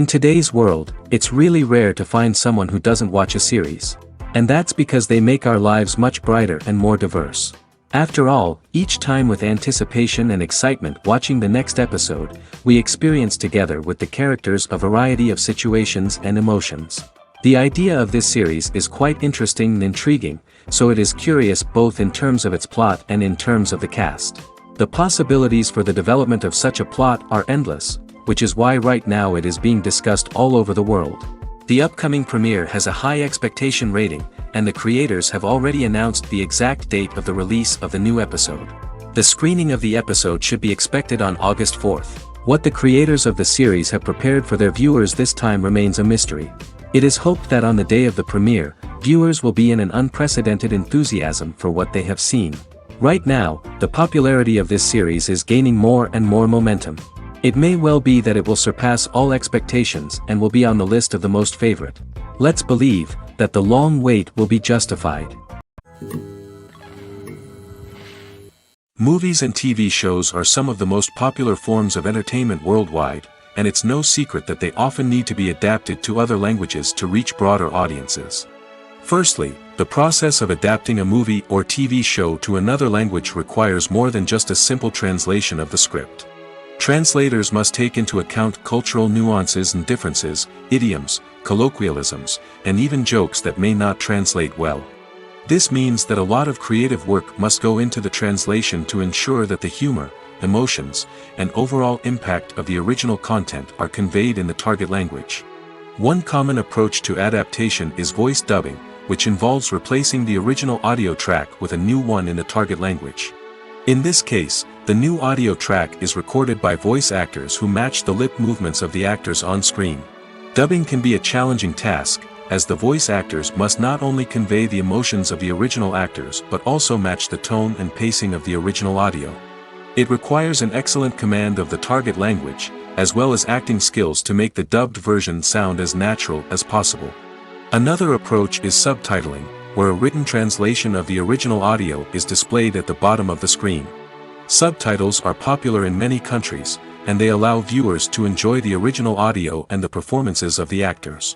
In today's world, it's really rare to find someone who doesn't watch a series. And that's because they make our lives much brighter and more diverse. After all, each time with anticipation and excitement watching the next episode, we experience together with the characters a variety of situations and emotions. The idea of this series is quite interesting and intriguing, so it is curious both in terms of its plot and in terms of the cast. The possibilities for the development of such a plot are endless, which is why right now it is being discussed all over the world. The upcoming premiere has a high expectation rating, and the creators have already announced the exact date of the release of the new episode. The screening of the episode should be expected on August 4th. What the creators of the series have prepared for their viewers this time remains a mystery. It is hoped that on the day of the premiere, viewers will be in an unprecedented enthusiasm for what they have seen. Right now, the popularity of this series is gaining more and more momentum. It may well be that it will surpass all expectations and will be on the list of the most favorite. Let's believe that the long wait will be justified. Movies and TV shows are some of the most popular forms of entertainment worldwide, and it's no secret that they often need to be adapted to other languages to reach broader audiences. Firstly, the process of adapting a movie or TV show to another language requires more than just a simple translation of the script. Translators must take into account cultural nuances and differences, idioms, colloquialisms, and even jokes that may not translate well. This means that a lot of creative work must go into the translation to ensure that the humor, emotions, and overall impact of the original content are conveyed in the target language. One common approach to adaptation is voice dubbing, which involves replacing the original audio track with a new one in the target language. In this case, the new audio track is recorded by voice actors who match the lip movements of the actors on screen. Dubbing can be a challenging task, as the voice actors must not only convey the emotions of the original actors but also match the tone and pacing of the original audio. It requires an excellent command of the target language, as well as acting skills to make the dubbed version sound as natural as possible. Another approach is subtitling, where a written translation of the original audio is displayed at the bottom of the screen. Subtitles are popular in many countries, and they allow viewers to enjoy the original audio and the performances of the actors.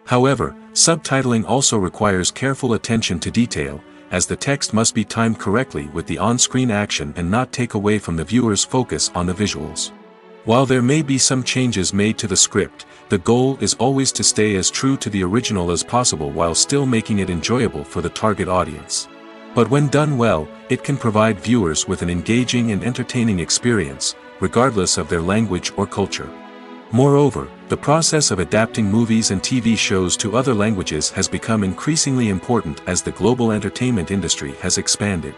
However, subtitling also requires careful attention to detail, as the text must be timed correctly with the on-screen action and not take away from the viewer's focus on the visuals. While there may be some changes made to the script, the goal is always to stay as true to the original as possible while still making it enjoyable for the target audience. But when done well, it can provide viewers with an engaging and entertaining experience, regardless of their language or culture. Moreover, the process of adapting movies and TV shows to other languages has become increasingly important as the global entertainment industry has expanded.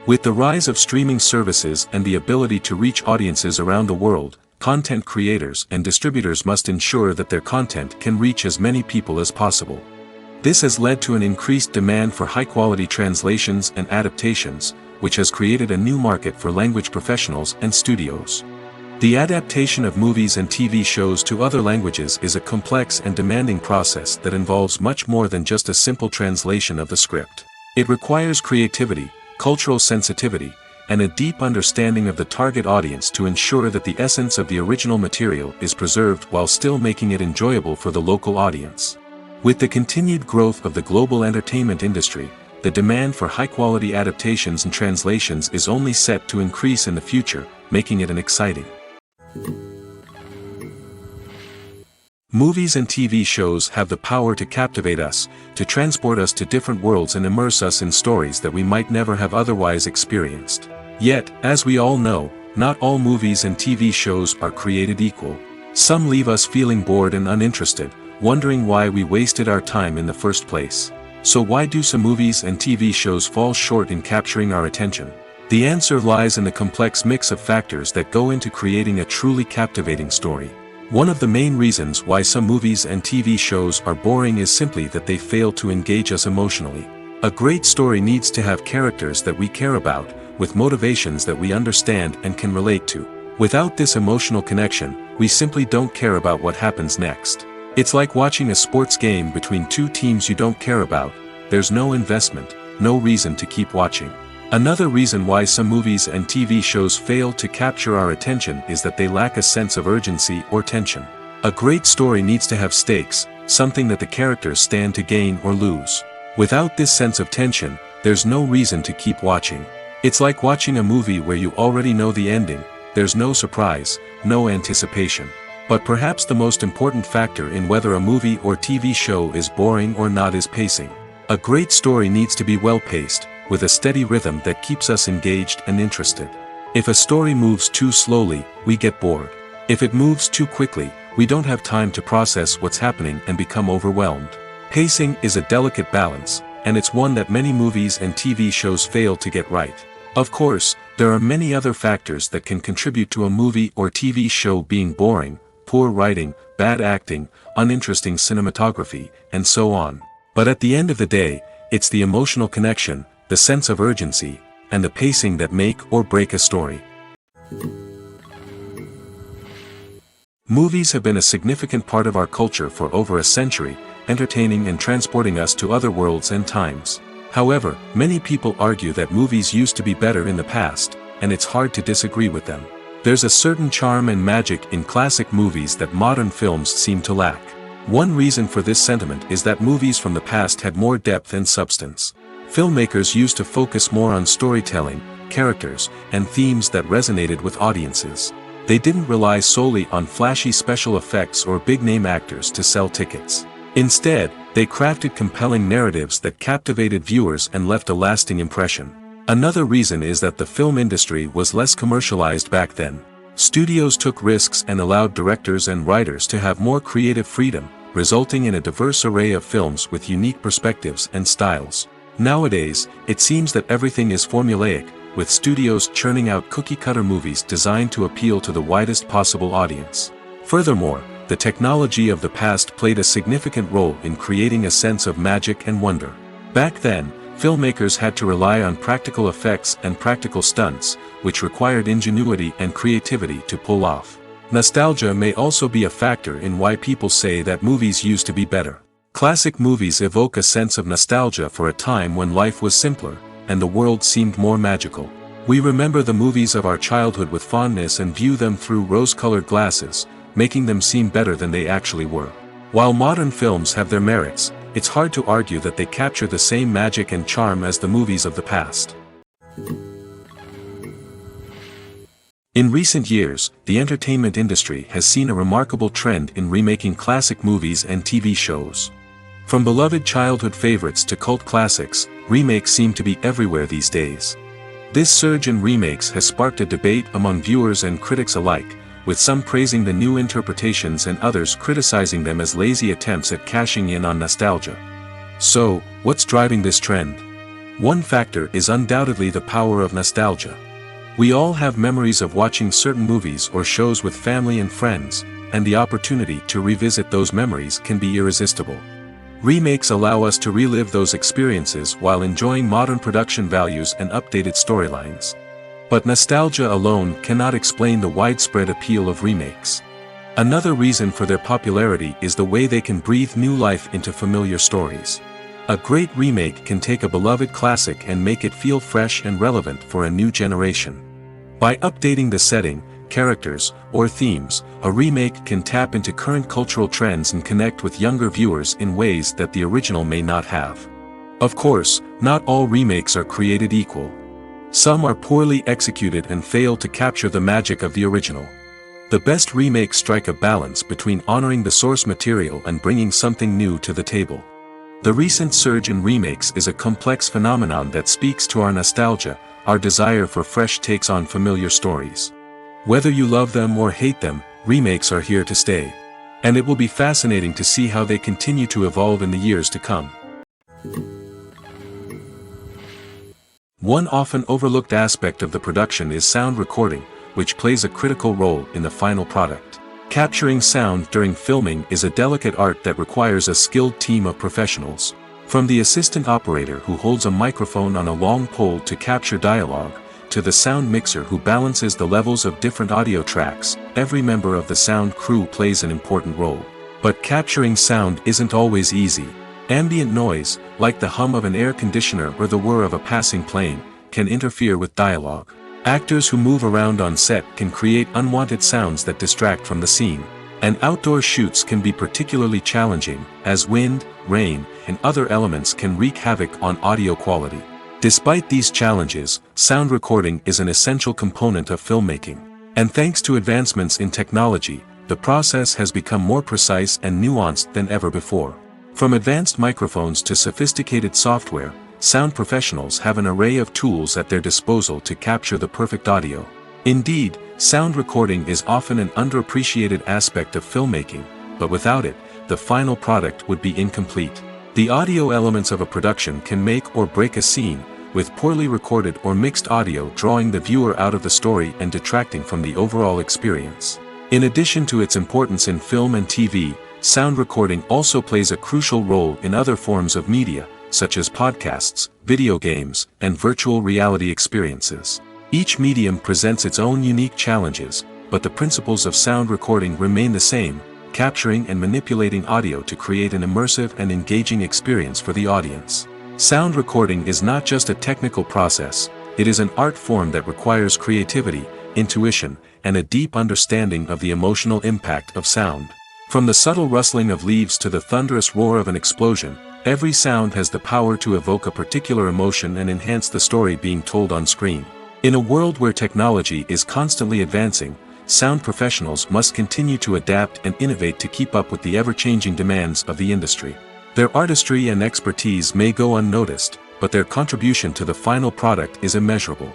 With the rise of streaming services and the ability to reach audiences around the world, content creators and distributors must ensure that their content can reach as many people as possible. This has led to an increased demand for high-quality translations and adaptations, which has created a new market for language professionals and studios. The adaptation of movies and TV shows to other languages is a complex and demanding process that involves much more than just a simple translation of the script. It requires creativity, cultural sensitivity, and a deep understanding of the target audience to ensure that the essence of the original material is preserved while still making it enjoyable for the local audience. With the continued growth of the global entertainment industry, the demand for high-quality adaptations and translations is only set to increase in the future, making it an exciting. Movies and TV shows have the power to captivate us, to transport us to different worlds and immerse us in stories that we might never have otherwise experienced. Yet, as we all know, not all movies and TV shows are created equal. Some leave us feeling bored and uninterested, wondering why we wasted our time in the first place. So why do some movies and TV shows fall short in capturing our attention? The answer lies in the complex mix of factors that go into creating a truly captivating story. One of the main reasons why some movies and TV shows are boring is simply that they fail to engage us emotionally. A great story needs to have characters that we care about, with motivations that we understand and can relate to. Without this emotional connection, we simply don't care about what happens next. It's like watching a sports game between two teams you don't care about. There's no investment, no reason to keep watching. Another reason why some movies and TV shows fail to capture our attention is that they lack a sense of urgency or tension. A great story needs to have stakes, something that the characters stand to gain or lose. Without this sense of tension, there's no reason to keep watching. It's like watching a movie where you already know the ending, there's no surprise, no anticipation. But perhaps the most important factor in whether a movie or TV show is boring or not is pacing. A great story needs to be well-paced, with a steady rhythm that keeps us engaged and interested. If a story moves too slowly, we get bored. If it moves too quickly, we don't have time to process what's happening and become overwhelmed. Pacing is a delicate balance, and it's one that many movies and TV shows fail to get right. Of course, there are many other factors that can contribute to a movie or TV show being boring: poor writing, bad acting, uninteresting cinematography, and so on. But at the end of the day, it's the emotional connection, the sense of urgency, and the pacing that make or break a story. Movies have been a significant part of our culture for over a century, entertaining and transporting us to other worlds and times. However, many people argue that movies used to be better in the past, and it's hard to disagree with them. There's a certain charm and magic in classic movies that modern films seem to lack. One reason for this sentiment is that movies from the past had more depth and substance. Filmmakers used to focus more on storytelling, characters, and themes that resonated with audiences. They didn't rely solely on flashy special effects or big-name actors to sell tickets. Instead, they crafted compelling narratives that captivated viewers and left a lasting impression. Another reason is that the film industry was less commercialized back then. Studios took risks and allowed directors and writers to have more creative freedom, resulting in a diverse array of films with unique perspectives and styles. Nowadays, it seems that everything is formulaic, with studios churning out cookie-cutter movies designed to appeal to the widest possible audience. Furthermore, the technology of the past played a significant role in creating a sense of magic and wonder. Back then, filmmakers had to rely on practical effects and practical stunts, which required ingenuity and creativity to pull off. Nostalgia may also be a factor in why people say that movies used to be better. Classic movies evoke a sense of nostalgia for a time when life was simpler, and the world seemed more magical. We remember the movies of our childhood with fondness and view them through rose-colored glasses, making them seem better than they actually were. While modern films have their merits, it's hard to argue that they capture the same magic and charm as the movies of the past. In recent years, the entertainment industry has seen a remarkable trend in remaking classic movies and TV shows. From beloved childhood favorites to cult classics, remakes seem to be everywhere these days. This surge in remakes has sparked a debate among viewers and critics alike, with some praising the new interpretations and others criticizing them as lazy attempts at cashing in on nostalgia. So, what's driving this trend? One factor is undoubtedly the power of nostalgia. We all have memories of watching certain movies or shows with family and friends, and the opportunity to revisit those memories can be irresistible. Remakes allow us to relive those experiences while enjoying modern production values and updated storylines. But nostalgia alone cannot explain the widespread appeal of remakes. Another reason for their popularity is the way they can breathe new life into familiar stories. A great remake can take a beloved classic and make it feel fresh and relevant for a new generation. By updating the setting, characters, or themes, a remake can tap into current cultural trends and connect with younger viewers in ways that the original may not have. Of course, not all remakes are created equal. Some are poorly executed and fail to capture the magic of the original. The best remakes strike a balance between honoring the source material and bringing something new to the table. The recent surge in remakes is a complex phenomenon that speaks to our nostalgia, our desire for fresh takes on familiar stories. Whether you love them or hate them, remakes are here to stay. And it will be fascinating to see how they continue to evolve in the years to come. One often overlooked aspect of the production is sound recording, which plays a critical role in the final product. Capturing sound during filming is a delicate art that requires a skilled team of professionals. From the assistant operator who holds a microphone on a long pole to capture dialogue, to the sound mixer who balances the levels of different audio tracks, every member of the sound crew plays an important role. But capturing sound isn't always easy. Ambient noise, like the hum of an air conditioner or the whir of a passing plane, can interfere with dialogue. Actors who move around on set can create unwanted sounds that distract from the scene. And outdoor shoots can be particularly challenging, as wind, rain, and other elements can wreak havoc on audio quality. Despite these challenges, sound recording is an essential component of filmmaking. And thanks to advancements in technology, the process has become more precise and nuanced than ever before. From advanced microphones to sophisticated software, sound professionals have an array of tools at their disposal to capture the perfect audio. Indeed, sound recording is often an underappreciated aspect of filmmaking, but without it, the final product would be incomplete. The audio elements of a production can make or break a scene, with poorly recorded or mixed audio drawing the viewer out of the story and detracting from the overall experience. In addition to its importance in film and TV, sound recording also plays a crucial role in other forms of media, such as podcasts, video games, and virtual reality experiences. Each medium presents its own unique challenges, but the principles of sound recording remain the same, capturing and manipulating audio to create an immersive and engaging experience for the audience. Sound recording is not just a technical process, it is an art form that requires creativity, intuition, and a deep understanding of the emotional impact of sound. From the subtle rustling of leaves to the thunderous roar of an explosion, every sound has the power to evoke a particular emotion and enhance the story being told on screen. In a world where technology is constantly advancing, sound professionals must continue to adapt and innovate to keep up with the ever-changing demands of the industry. Their artistry and expertise may go unnoticed, but their contribution to the final product is immeasurable.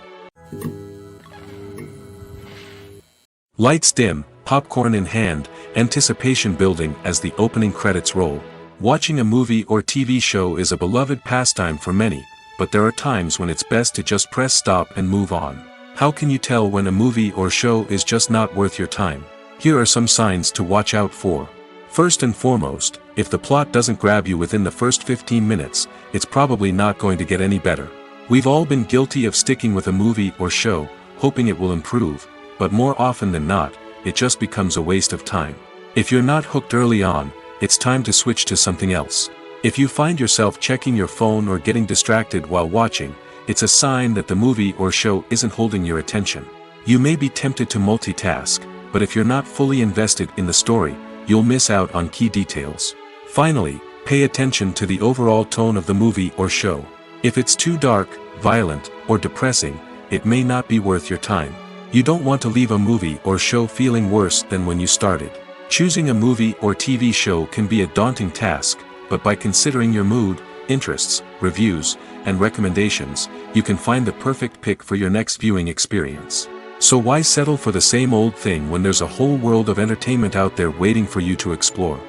Lights dim, popcorn in hand, anticipation building as the opening credits roll. Watching a movie or TV show is a beloved pastime for many, but there are times when it's best to just press stop and move on. How can you tell when a movie or show is just not worth your time? Here are some signs to watch out for. First and foremost, if the plot doesn't grab you within the first 15 minutes, it's probably not going to get any better. We've all been guilty of sticking with a movie or show, hoping it will improve, but more often than not, it just becomes a waste of time. If you're not hooked early on, it's time to switch to something else. If you find yourself checking your phone or getting distracted while watching, it's a sign that the movie or show isn't holding your attention. You may be tempted to multitask, but if you're not fully invested in the story, you'll miss out on key details. Finally, pay attention to the overall tone of the movie or show. If it's too dark, violent, or depressing, it may not be worth your time. You don't want to leave a movie or show feeling worse than when you started. Choosing a movie or TV show can be a daunting task, but by considering your mood, interests, reviews, and recommendations, you can find the perfect pick for your next viewing experience. So why settle for the same old thing when there's a whole world of entertainment out there waiting for you to explore?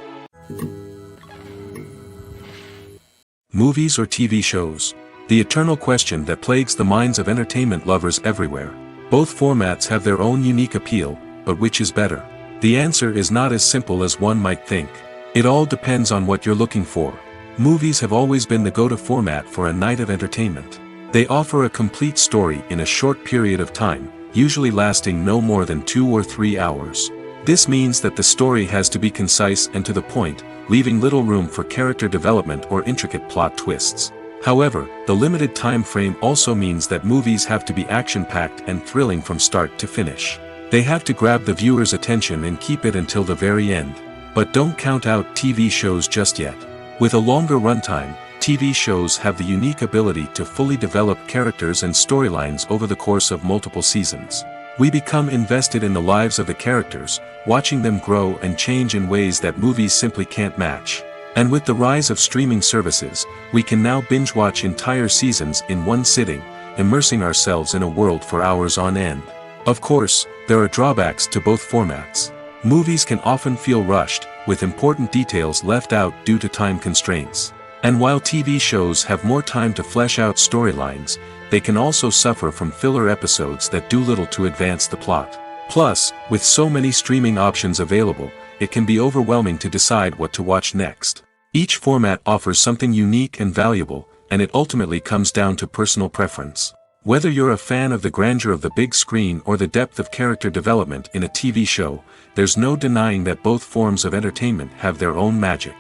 Movies or TV shows? The eternal question that plagues the minds of entertainment lovers everywhere. Both formats have their own unique appeal, but which is better? The answer is not as simple as one might think. It all depends on what you're looking for. Movies have always been the go-to format for a night of entertainment. They offer a complete story in a short period of time, usually lasting no more than 2 or 3 hours. This means that the story has to be concise and to the point, leaving little room for character development or intricate plot twists. However, the limited time frame also means that movies have to be action-packed and thrilling from start to finish. They have to grab the viewer's attention and keep it until the very end. But don't count out TV shows just yet. With a longer runtime, TV shows have the unique ability to fully develop characters and storylines over the course of multiple seasons. We become invested in the lives of the characters, watching them grow and change in ways that movies simply can't match. And with the rise of streaming services, we can now binge-watch entire seasons in one sitting, immersing ourselves in a world for hours on end. Of course, there are drawbacks to both formats. Movies can often feel rushed, with important details left out due to time constraints. And while TV shows have more time to flesh out storylines, they can also suffer from filler episodes that do little to advance the plot. Plus, with so many streaming options available, it can be overwhelming to decide what to watch next. Each format offers something unique and valuable, and it ultimately comes down to personal preference. Whether you're a fan of the grandeur of the big screen or the depth of character development in a TV show, there's no denying that both forms of entertainment have their own magic.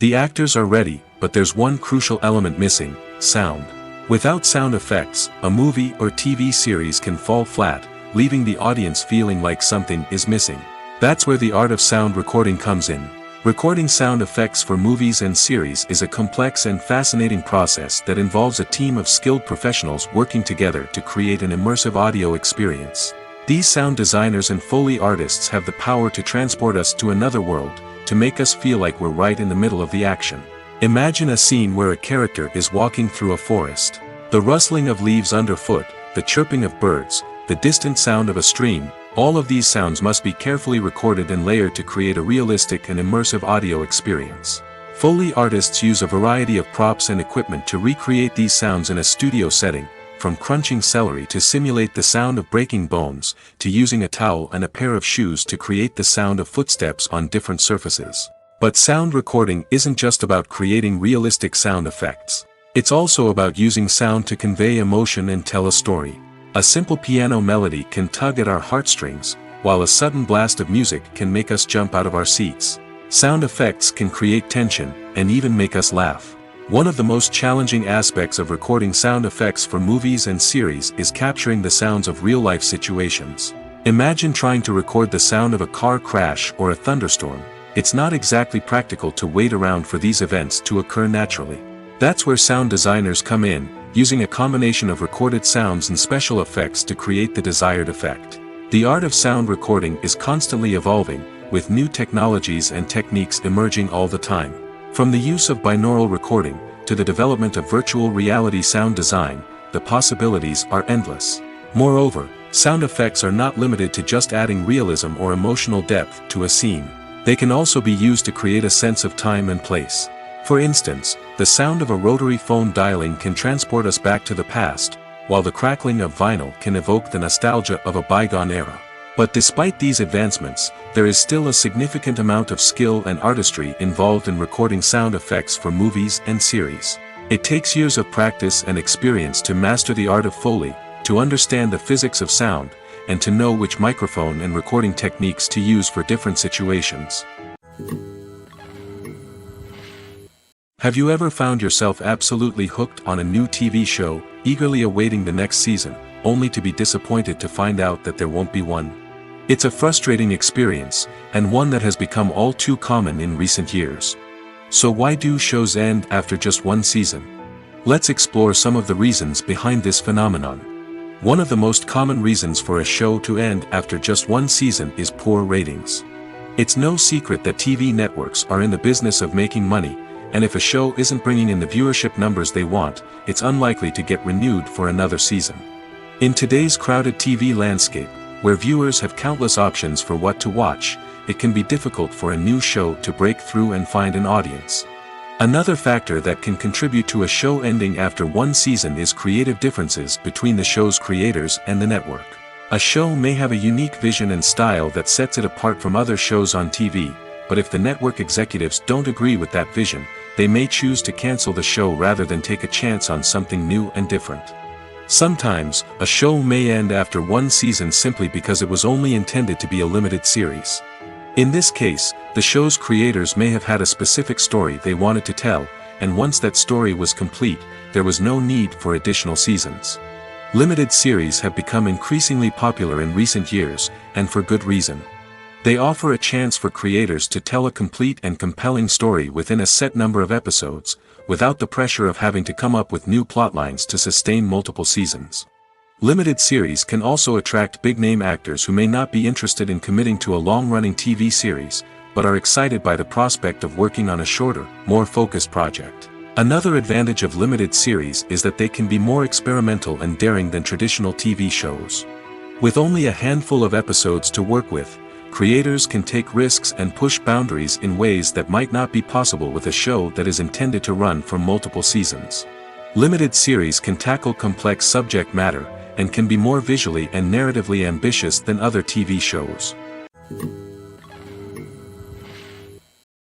The actors are ready, but there's one crucial element missing: sound. Without sound effects, a movie or TV series can fall flat, leaving the audience feeling like something is missing. That's where the art of sound recording comes in. Recording sound effects for movies and series is a complex and fascinating process that involves a team of skilled professionals working together to create an immersive audio experience. These sound designers and Foley artists have the power to transport us to another world, to make us feel like we're right in the middle of the action. Imagine a scene where a character is walking through a forest. The rustling of leaves underfoot, the chirping of birds, the distant sound of a stream, all of these sounds must be carefully recorded and layered to create a realistic and immersive audio experience. Foley artists use a variety of props and equipment to recreate these sounds in a studio setting, from crunching celery to simulate the sound of breaking bones, to using a towel and a pair of shoes to create the sound of footsteps on different surfaces. But sound recording isn't just about creating realistic sound effects. It's also about using sound to convey emotion and tell a story. A simple piano melody can tug at our heartstrings, while a sudden blast of music can make us jump out of our seats. Sound effects can create tension, and even make us laugh. One of the most challenging aspects of recording sound effects for movies and series is capturing the sounds of real-life situations. Imagine trying to record the sound of a car crash or a thunderstorm. It's not exactly practical to wait around for these events to occur naturally. That's where sound designers come in, using a combination of recorded sounds and special effects to create the desired effect. The art of sound recording is constantly evolving, with new technologies and techniques emerging all the time. From the use of binaural recording, to the development of virtual reality sound design, the possibilities are endless. Moreover, sound effects are not limited to just adding realism or emotional depth to a scene. They can also be used to create a sense of time and place. For instance, the sound of a rotary phone dialing can transport us back to the past, while the crackling of vinyl can evoke the nostalgia of a bygone era. But despite these advancements, there is still a significant amount of skill and artistry involved in recording sound effects for movies and series. It takes years of practice and experience to master the art of Foley, to understand the physics of sound, and to know which microphone and recording techniques to use for different situations. Have you ever found yourself absolutely hooked on a new TV show, eagerly awaiting the next season, only to be disappointed to find out that there won't be one? It's a frustrating experience, and one that has become all too common in recent years. So why do shows end after just one season? Let's explore some of the reasons behind this phenomenon. One of the most common reasons for a show to end after just one season is poor ratings. It's no secret that TV networks are in the business of making money, and if a show isn't bringing in the viewership numbers they want, it's unlikely to get renewed for another season. In today's crowded TV landscape, where viewers have countless options for what to watch, it can be difficult for a new show to break through and find an audience. Another factor that can contribute to a show ending after one season is creative differences between the show's creators and the network. A show may have a unique vision and style that sets it apart from other shows on TV, but if the network executives don't agree with that vision, they may choose to cancel the show rather than take a chance on something new and different. Sometimes, a show may end after one season simply because it was only intended to be a limited series. In this case, the show's creators may have had a specific story they wanted to tell, and once that story was complete, there was no need for additional seasons. Limited series have become increasingly popular in recent years, and for good reason. They offer a chance for creators to tell a complete and compelling story within a set number of episodes, without the pressure of having to come up with new plotlines to sustain multiple seasons. Limited series can also attract big-name actors who may not be interested in committing to a long-running TV series, but are excited by the prospect of working on a shorter, more focused project. Another advantage of limited series is that they can be more experimental and daring than traditional TV shows. With only a handful of episodes to work with, creators can take risks and push boundaries in ways that might not be possible with a show that is intended to run for multiple seasons. Limited series can tackle complex subject matter, and can be more visually and narratively ambitious than other TV shows.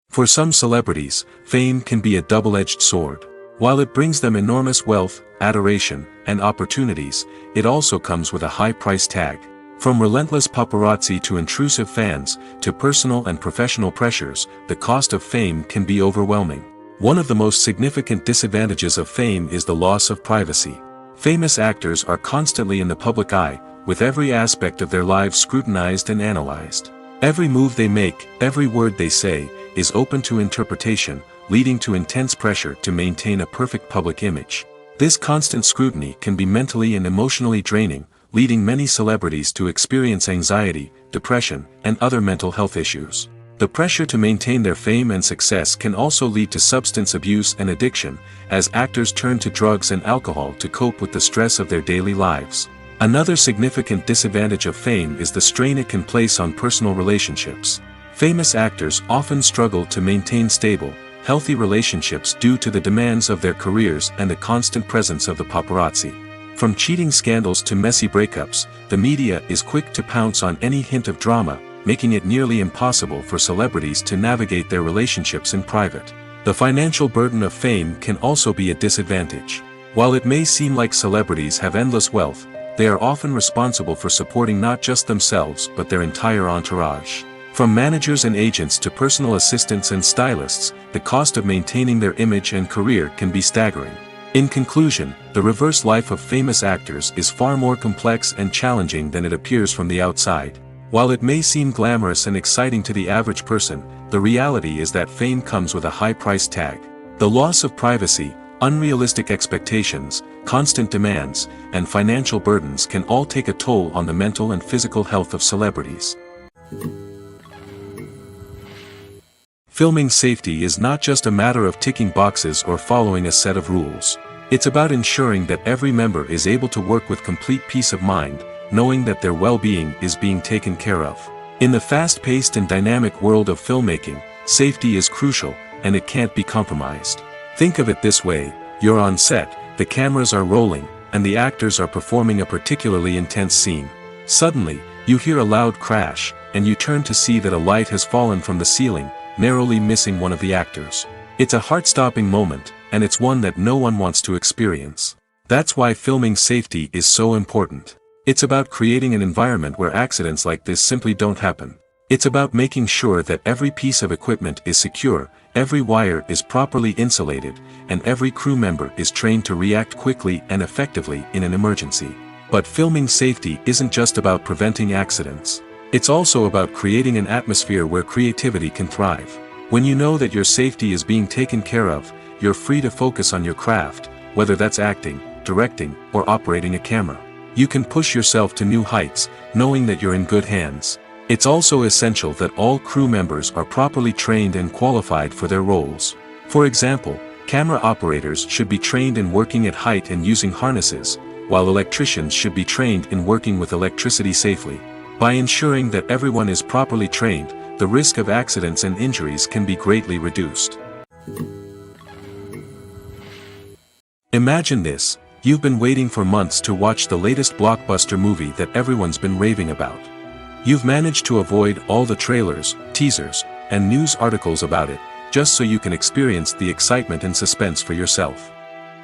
For some celebrities, fame can be a double-edged sword. While it brings them enormous wealth, adoration, and opportunities, it also comes with a high price tag. From relentless paparazzi to intrusive fans, to personal and professional pressures, the cost of fame can be overwhelming. One of the most significant disadvantages of fame is the loss of privacy. Famous actors are constantly in the public eye, with every aspect of their lives scrutinized and analyzed. Every move they make, every word they say, is open to interpretation, leading to intense pressure to maintain a perfect public image. This constant scrutiny can be mentally and emotionally draining, leading many celebrities to experience anxiety, depression, and other mental health issues. The pressure to maintain their fame and success can also lead to substance abuse and addiction, as actors turn to drugs and alcohol to cope with the stress of their daily lives. Another significant disadvantage of fame is the strain it can place on personal relationships. Famous actors often struggle to maintain stable, healthy relationships due to the demands of their careers and the constant presence of the paparazzi. From cheating scandals to messy breakups, the media is quick to pounce on any hint of drama, making it nearly impossible for celebrities to navigate their relationships in private. The financial burden of fame can also be a disadvantage. While it may seem like celebrities have endless wealth, they are often responsible for supporting not just themselves but their entire entourage. From managers and agents to personal assistants and stylists, the cost of maintaining their image and career can be staggering. In conclusion, the reverse life of famous actors is far more complex and challenging than it appears from the outside. While it may seem glamorous and exciting to the average person, the reality is that fame comes with a high price tag. The loss of privacy, unrealistic expectations, constant demands, and financial burdens can all take a toll on the mental and physical health of celebrities. Filming safety is not just a matter of ticking boxes or following a set of rules. It's about ensuring that every member is able to work with complete peace of mind, knowing that their well-being is being taken care of. In the fast-paced and dynamic world of filmmaking, safety is crucial, and it can't be compromised. Think of it this way: you're on set, the cameras are rolling, and the actors are performing a particularly intense scene. Suddenly, you hear a loud crash, and you turn to see that a light has fallen from the ceiling, narrowly missing one of the actors. It's a heart-stopping moment, and it's one that no one wants to experience. That's why filming safety is so important. It's about creating an environment where accidents like this simply don't happen. It's about making sure that every piece of equipment is secure, every wire is properly insulated, and every crew member is trained to react quickly and effectively in an emergency. But filming safety isn't just about preventing accidents. It's also about creating an atmosphere where creativity can thrive. When you know that your safety is being taken care of, you're free to focus on your craft, whether that's acting, directing, or operating a camera. You can push yourself to new heights, knowing that you're in good hands. It's also essential that all crew members are properly trained and qualified for their roles. For example, camera operators should be trained in working at height and using harnesses, while electricians should be trained in working with electricity safely. By ensuring that everyone is properly trained, the risk of accidents and injuries can be greatly reduced. Imagine this: you've been waiting for months to watch the latest blockbuster movie that everyone's been raving about. You've managed to avoid all the trailers, teasers, and news articles about it, just so you can experience the excitement and suspense for yourself.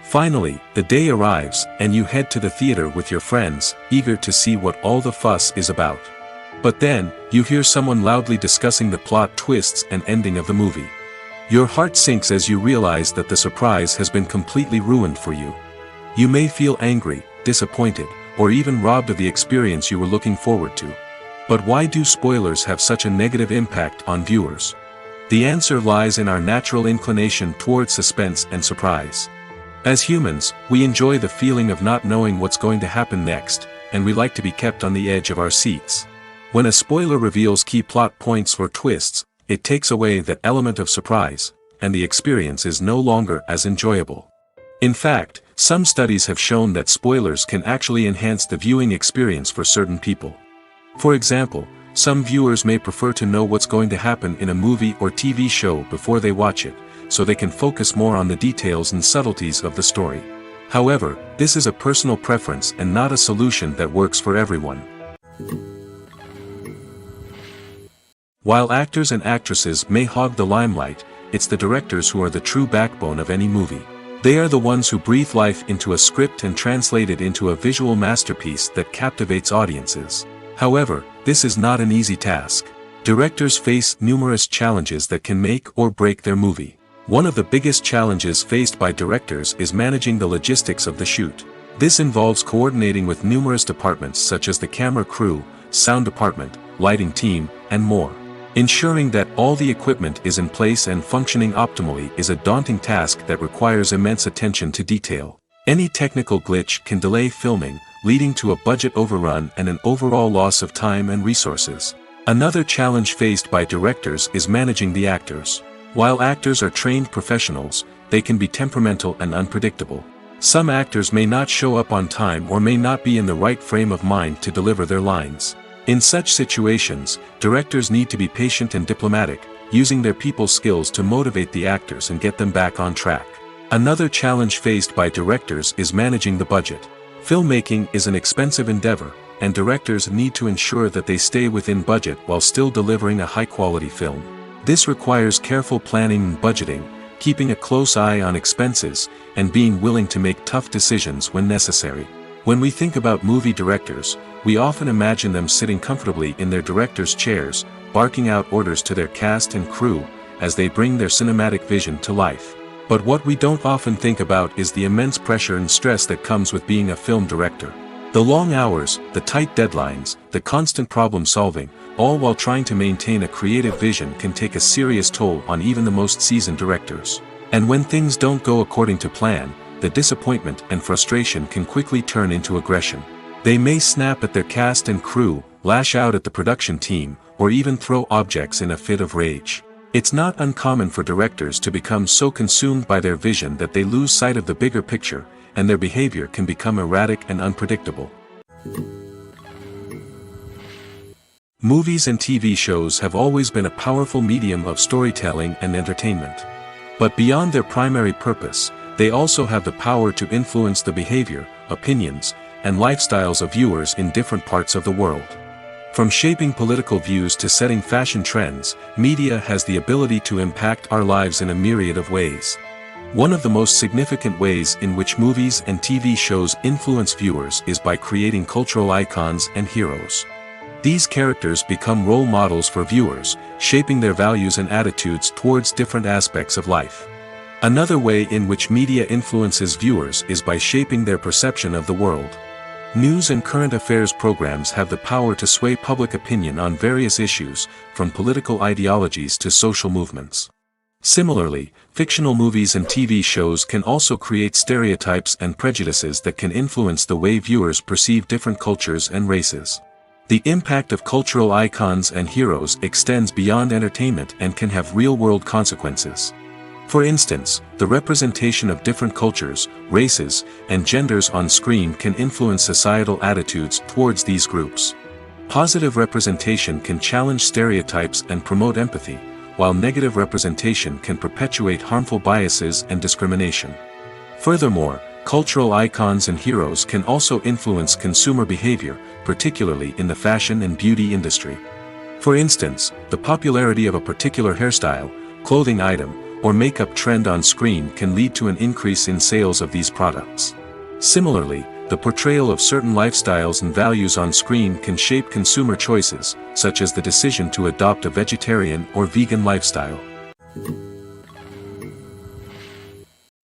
Finally, the day arrives, and you head to the theater with your friends, eager to see what all the fuss is about. But then, you hear someone loudly discussing the plot twists and ending of the movie. Your heart sinks as you realize that the surprise has been completely ruined for you. You may feel angry, disappointed, or even robbed of the experience you were looking forward to. But why do spoilers have such a negative impact on viewers? The answer lies in our natural inclination toward suspense and surprise. As humans, we enjoy the feeling of not knowing what's going to happen next, and we like to be kept on the edge of our seats. When a spoiler reveals key plot points or twists, it takes away that element of surprise, and the experience is no longer as enjoyable. In fact, some studies have shown that spoilers can actually enhance the viewing experience for certain people. For example, some viewers may prefer to know what's going to happen in a movie or TV show before they watch it, so they can focus more on the details and subtleties of the story. However, this is a personal preference and not a solution that works for everyone. While actors and actresses may hog the limelight, it's the directors who are the true backbone of any movie. They are the ones who breathe life into a script and translate it into a visual masterpiece that captivates audiences. However, this is not an easy task. Directors face numerous challenges that can make or break their movie. One of the biggest challenges faced by directors is managing the logistics of the shoot. This involves coordinating with numerous departments such as the camera crew, sound department, lighting team, and more. Ensuring that all the equipment is in place and functioning optimally is a daunting task that requires immense attention to detail. Any technical glitch can delay filming, leading to a budget overrun and an overall loss of time and resources. Another challenge faced by directors is managing the actors. While actors are trained professionals, they can be temperamental and unpredictable. Some actors may not show up on time or may not be in the right frame of mind to deliver their lines. In such situations, directors need to be patient and diplomatic, using their people skills to motivate the actors and get them back on track. Another challenge faced by directors is managing the budget. Filmmaking is an expensive endeavor, and directors need to ensure that they stay within budget while still delivering a high-quality film. This requires careful planning and budgeting, keeping a close eye on expenses, and being willing to make tough decisions when necessary. When we think about movie directors, we often imagine them sitting comfortably in their director's chairs, barking out orders to their cast and crew, as they bring their cinematic vision to life. But what we don't often think about is the immense pressure and stress that comes with being a film director. The long hours, the tight deadlines, the constant problem solving, all while trying to maintain a creative vision can take a serious toll on even the most seasoned directors. And when things don't go according to plan, the disappointment and frustration can quickly turn into aggression. They may snap at their cast and crew, lash out at the production team, or even throw objects in a fit of rage. It's not uncommon for directors to become so consumed by their vision that they lose sight of the bigger picture, and their behavior can become erratic and unpredictable. Movies and TV shows have always been a powerful medium of storytelling and entertainment. But beyond their primary purpose, they also have the power to influence the behavior, opinions, and lifestyles of viewers in different parts of the world. From shaping political views to setting fashion trends, media has the ability to impact our lives in a myriad of ways. One of the most significant ways in which movies and TV shows influence viewers is by creating cultural icons and heroes. These characters become role models for viewers, shaping their values and attitudes towards different aspects of life. Another way in which media influences viewers is by shaping their perception of the world. News and current affairs programs have the power to sway public opinion on various issues, from political ideologies to social movements. Similarly, fictional movies and TV shows can also create stereotypes and prejudices that can influence the way viewers perceive different cultures and races. The impact of cultural icons and heroes extends beyond entertainment and can have real-world consequences. For instance, the representation of different cultures, races, and genders on screen can influence societal attitudes towards these groups. Positive representation can challenge stereotypes and promote empathy, while negative representation can perpetuate harmful biases and discrimination. Furthermore, cultural icons and heroes can also influence consumer behavior, particularly in the fashion and beauty industry. For instance, the popularity of a particular hairstyle, clothing item, or makeup trend on screen can lead to an increase in sales of these products. Similarly, the portrayal of certain lifestyles and values on screen can shape consumer choices, such as the decision to adopt a vegetarian or vegan lifestyle.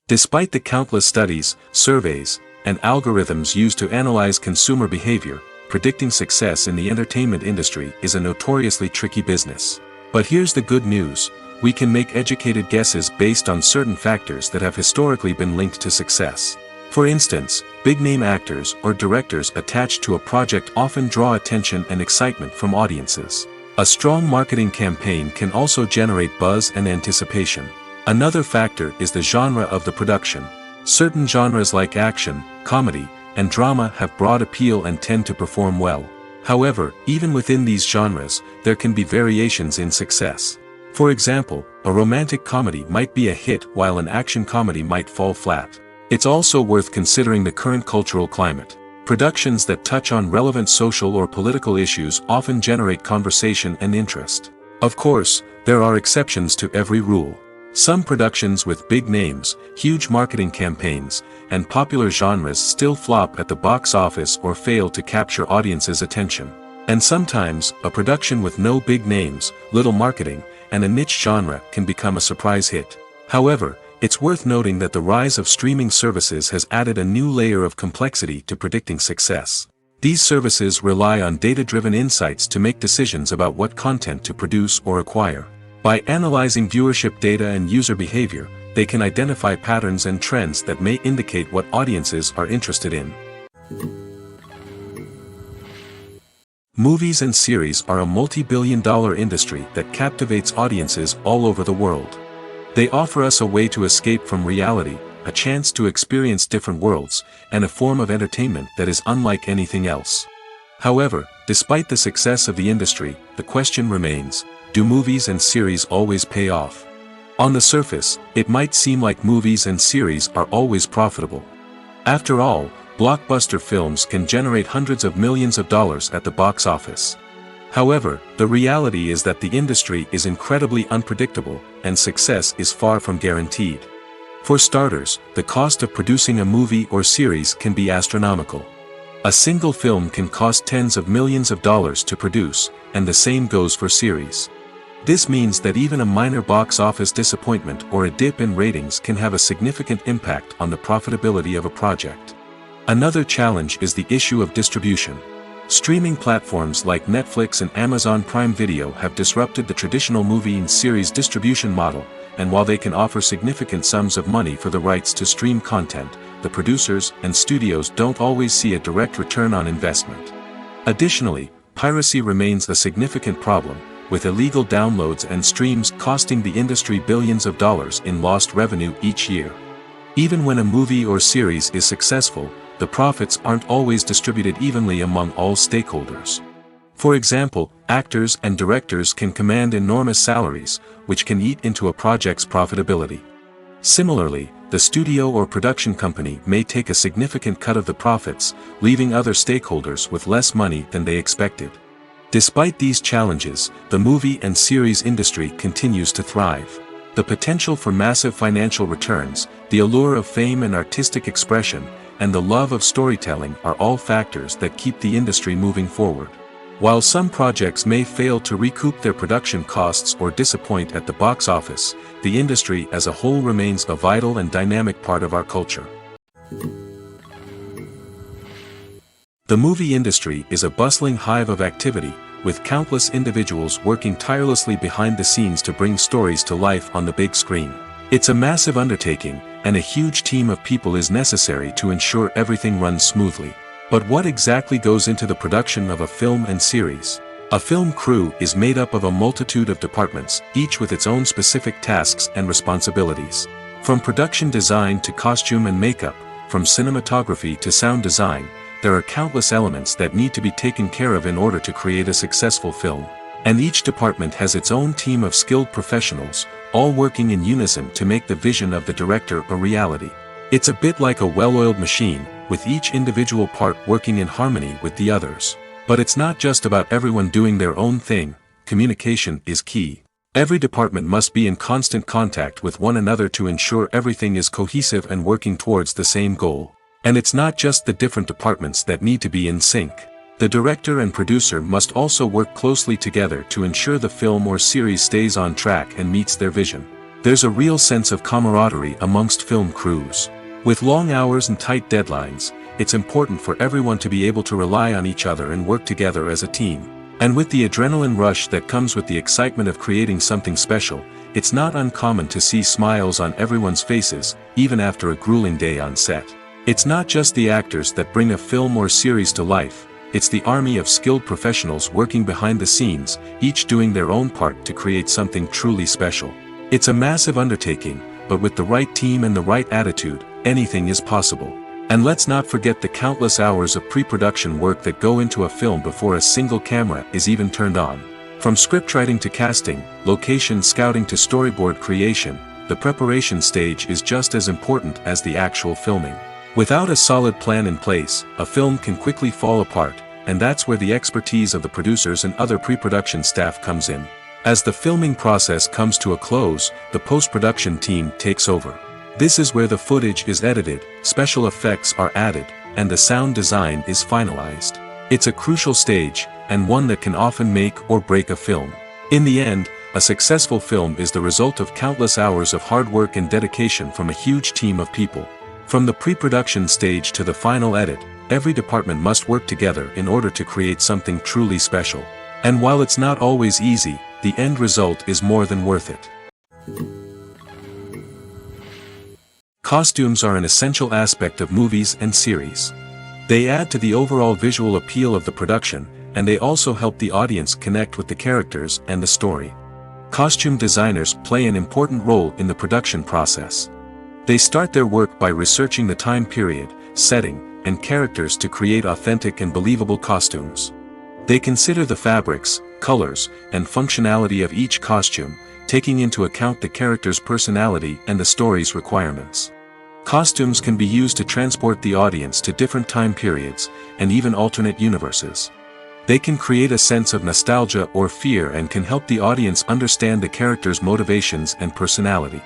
Despite the countless studies, surveys, and algorithms used to analyze consumer behavior, predicting success in the entertainment industry is a notoriously tricky business. But here's the good news: we can make educated guesses based on certain factors that have historically been linked to success. For instance, big-name actors or directors attached to a project often draw attention and excitement from audiences. A strong marketing campaign can also generate buzz and anticipation. Another factor is the genre of the production. Certain genres like action, comedy, and drama have broad appeal and tend to perform well. However, even within these genres, there can be variations in success. For example, a romantic comedy might be a hit while an action comedy might fall flat. It's also worth considering the current cultural climate. Productions that touch on relevant social or political issues often generate conversation and interest. Of course, there are exceptions to every rule. Some productions with big names, huge marketing campaigns, and popular genres still flop at the box office or fail to capture audiences' attention. And sometimes, a production with no big names, little marketing, and a niche genre can become a surprise hit. However, It's worth noting that the rise of streaming services has added a new layer of complexity to predicting success. These services rely on data-driven insights to make decisions about what content to produce or acquire. By analyzing viewership data and user behavior, they can identify patterns and trends that may indicate what audiences are interested in. Movies and series are a multi-billion-dollar industry that captivates audiences all over the world. They offer us a way to escape from reality, a chance to experience different worlds, and a form of entertainment that is unlike anything else. However, despite the success of the industry, the question remains, do movies and series always pay off? On the surface, it might seem like movies and series are always profitable. After all, blockbuster films can generate hundreds of millions of dollars at the box office. However, the reality is that the industry is incredibly unpredictable, and success is far from guaranteed. For starters, the cost of producing a movie or series can be astronomical. A single film can cost tens of millions of dollars to produce, and the same goes for series. This means that even a minor box office disappointment or a dip in ratings can have a significant impact on the profitability of a project. Another challenge is the issue of distribution. Streaming platforms like Netflix and Amazon Prime Video have disrupted the traditional movie and series distribution model, and while they can offer significant sums of money for the rights to stream content, the producers and studios don't always see a direct return on investment. Additionally, piracy remains a significant problem, with illegal downloads and streams costing the industry billions of dollars in lost revenue each year. Even when a movie or series is successful, the profits aren't always distributed evenly among all stakeholders. For example, actors and directors can command enormous salaries, which can eat into a project's profitability. Similarly, the studio or production company may take a significant cut of the profits, leaving other stakeholders with less money than they expected. Despite these challenges, the movie and series industry continues to thrive. The potential for massive financial returns, the allure of fame and artistic expression, and the love of storytelling are all factors that keep the industry moving forward. While some projects may fail to recoup their production costs or disappoint at the box office, the industry as a whole remains a vital and dynamic part of our culture. The movie industry is a bustling hive of activity, with countless individuals working tirelessly behind the scenes to bring stories to life on the big screen. It's a massive undertaking, and a huge team of people is necessary to ensure everything runs smoothly. But what exactly goes into the production of a film and series? A film crew is made up of a multitude of departments, each with its own specific tasks and responsibilities. From production design to costume and makeup, from cinematography to sound design, there are countless elements that need to be taken care of in order to create a successful film. And each department has its own team of skilled professionals, all working in unison to make the vision of the director a reality. It's a bit like a well-oiled machine, with each individual part working in harmony with the others. But it's not just about everyone doing their own thing, communication is key. Every department must be in constant contact with one another to ensure everything is cohesive and working towards the same goal. And it's not just the different departments that need to be in sync. The director and producer must also work closely together to ensure the film or series stays on track and meets their vision. There's a real sense of camaraderie amongst film crews. With long hours and tight deadlines, it's important for everyone to be able to rely on each other and work together as a team. And with the adrenaline rush that comes with the excitement of creating something special, it's not uncommon to see smiles on everyone's faces, even after a grueling day on set. It's not just the actors that bring a film or series to life, it's the army of skilled professionals working behind the scenes, each doing their own part to create something truly special. It's a massive undertaking, but with the right team and the right attitude, anything is possible. And let's not forget the countless hours of pre-production work that go into a film before a single camera is even turned on. From scriptwriting to casting, location scouting to storyboard creation, the preparation stage is just as important as the actual filming. Without a solid plan in place, a film can quickly fall apart, and that's where the expertise of the producers and other pre-production staff comes in. As the filming process comes to a close, the post-production team takes over. This is where the footage is edited, special effects are added, and the sound design is finalized. It's a crucial stage, and one that can often make or break a film. In the end, a successful film is the result of countless hours of hard work and dedication from a huge team of people. From the pre-production stage to the final edit, every department must work together in order to create something truly special. And while it's not always easy, the end result is more than worth it. Costumes are an essential aspect of movies and series. They add to the overall visual appeal of the production, and they also help the audience connect with the characters and the story. Costume designers play an important role in the production process. They start their work by researching the time period, setting, and characters to create authentic and believable costumes. They consider the fabrics, colors, and functionality of each costume, taking into account the character's personality and the story's requirements. Costumes can be used to transport the audience to different time periods, and even alternate universes. They can create a sense of nostalgia or fear and can help the audience understand the character's motivations and personality.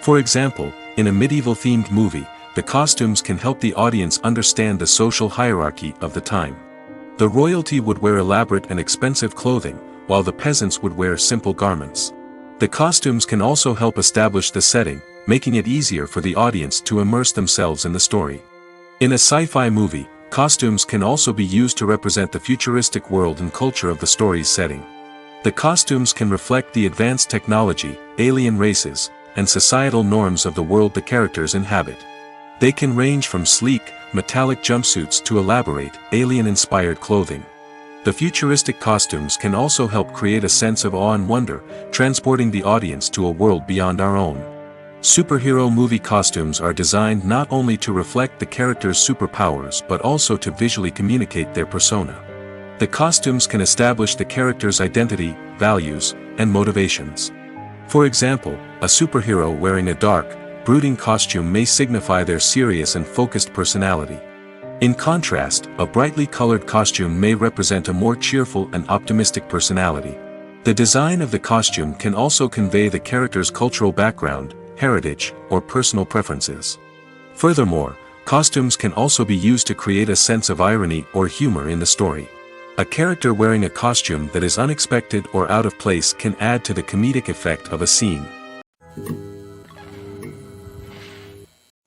For example, in a medieval-themed movie, the costumes can help the audience understand the social hierarchy of the time. The royalty would wear elaborate and expensive clothing, while the peasants would wear simple garments. The costumes can also help establish the setting, making it easier for the audience to immerse themselves in the story. In a sci-fi movie, costumes can also be used to represent the futuristic world and culture of the story's setting. The costumes can reflect the advanced technology, alien races, and societal norms of the world the characters inhabit. They can range from sleek, metallic jumpsuits to elaborate, alien-inspired clothing. The futuristic costumes can also help create a sense of awe and wonder, transporting the audience to a world beyond our own. Superhero movie costumes are designed not only to reflect the character's superpowers but also to visually communicate their persona. The costumes can establish the character's identity, values, and motivations. For example, a superhero wearing a dark, brooding costume may signify their serious and focused personality. In contrast, a brightly colored costume may represent a more cheerful and optimistic personality. The design of the costume can also convey the character's cultural background, heritage, or personal preferences. Furthermore, costumes can also be used to create a sense of irony or humor in the story. A character wearing a costume that is unexpected or out of place can add to the comedic effect of a scene.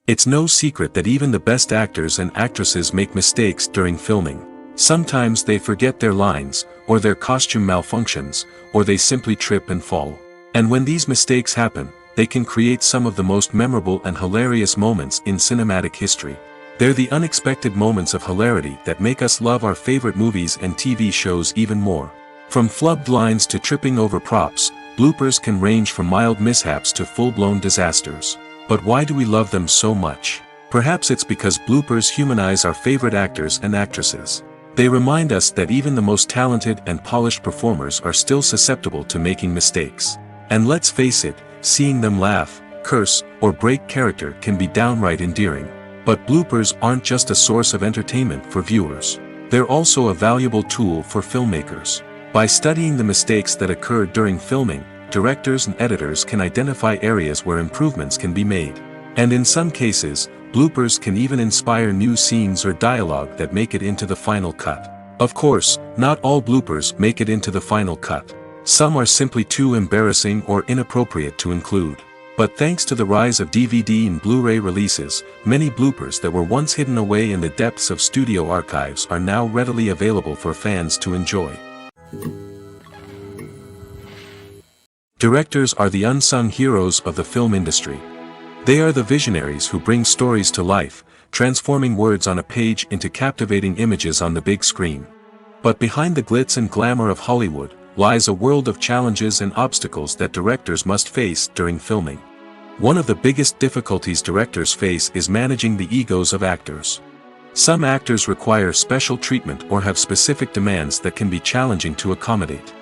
It's no secret that even the best actors and actresses make mistakes during filming. Sometimes they forget their lines, or their costume malfunctions, or they simply trip and fall. And when these mistakes happen, they can create some of the most memorable and hilarious moments in cinematic history. They're the unexpected moments of hilarity that make us love our favorite movies and TV shows even more. From flubbed lines to tripping over props, bloopers can range from mild mishaps to full-blown disasters. But why do we love them so much? Perhaps it's because bloopers humanize our favorite actors and actresses. They remind us that even the most talented and polished performers are still susceptible to making mistakes. And let's face it, seeing them laugh, curse, or break character can be downright endearing. But bloopers aren't just a source of entertainment for viewers. They're also a valuable tool for filmmakers. By studying the mistakes that occur during filming, directors and editors can identify areas where improvements can be made. And in some cases, bloopers can even inspire new scenes or dialogue that make it into the final cut. Of course, not all bloopers make it into the final cut. Some are simply too embarrassing or inappropriate to include. But thanks to the rise of DVD and Blu-ray releases, many bloopers that were once hidden away in the depths of studio archives are now readily available for fans to enjoy. Directors are the unsung heroes of the film industry. They are the visionaries who bring stories to life, transforming words on a page into captivating images on the big screen. But behind the glitz and glamour of Hollywood, lies a world of challenges and obstacles that directors must face during filming. One of the biggest difficulties directors face is managing the egos of actors. Some actors require special treatment or have specific demands that can be challenging to accommodate.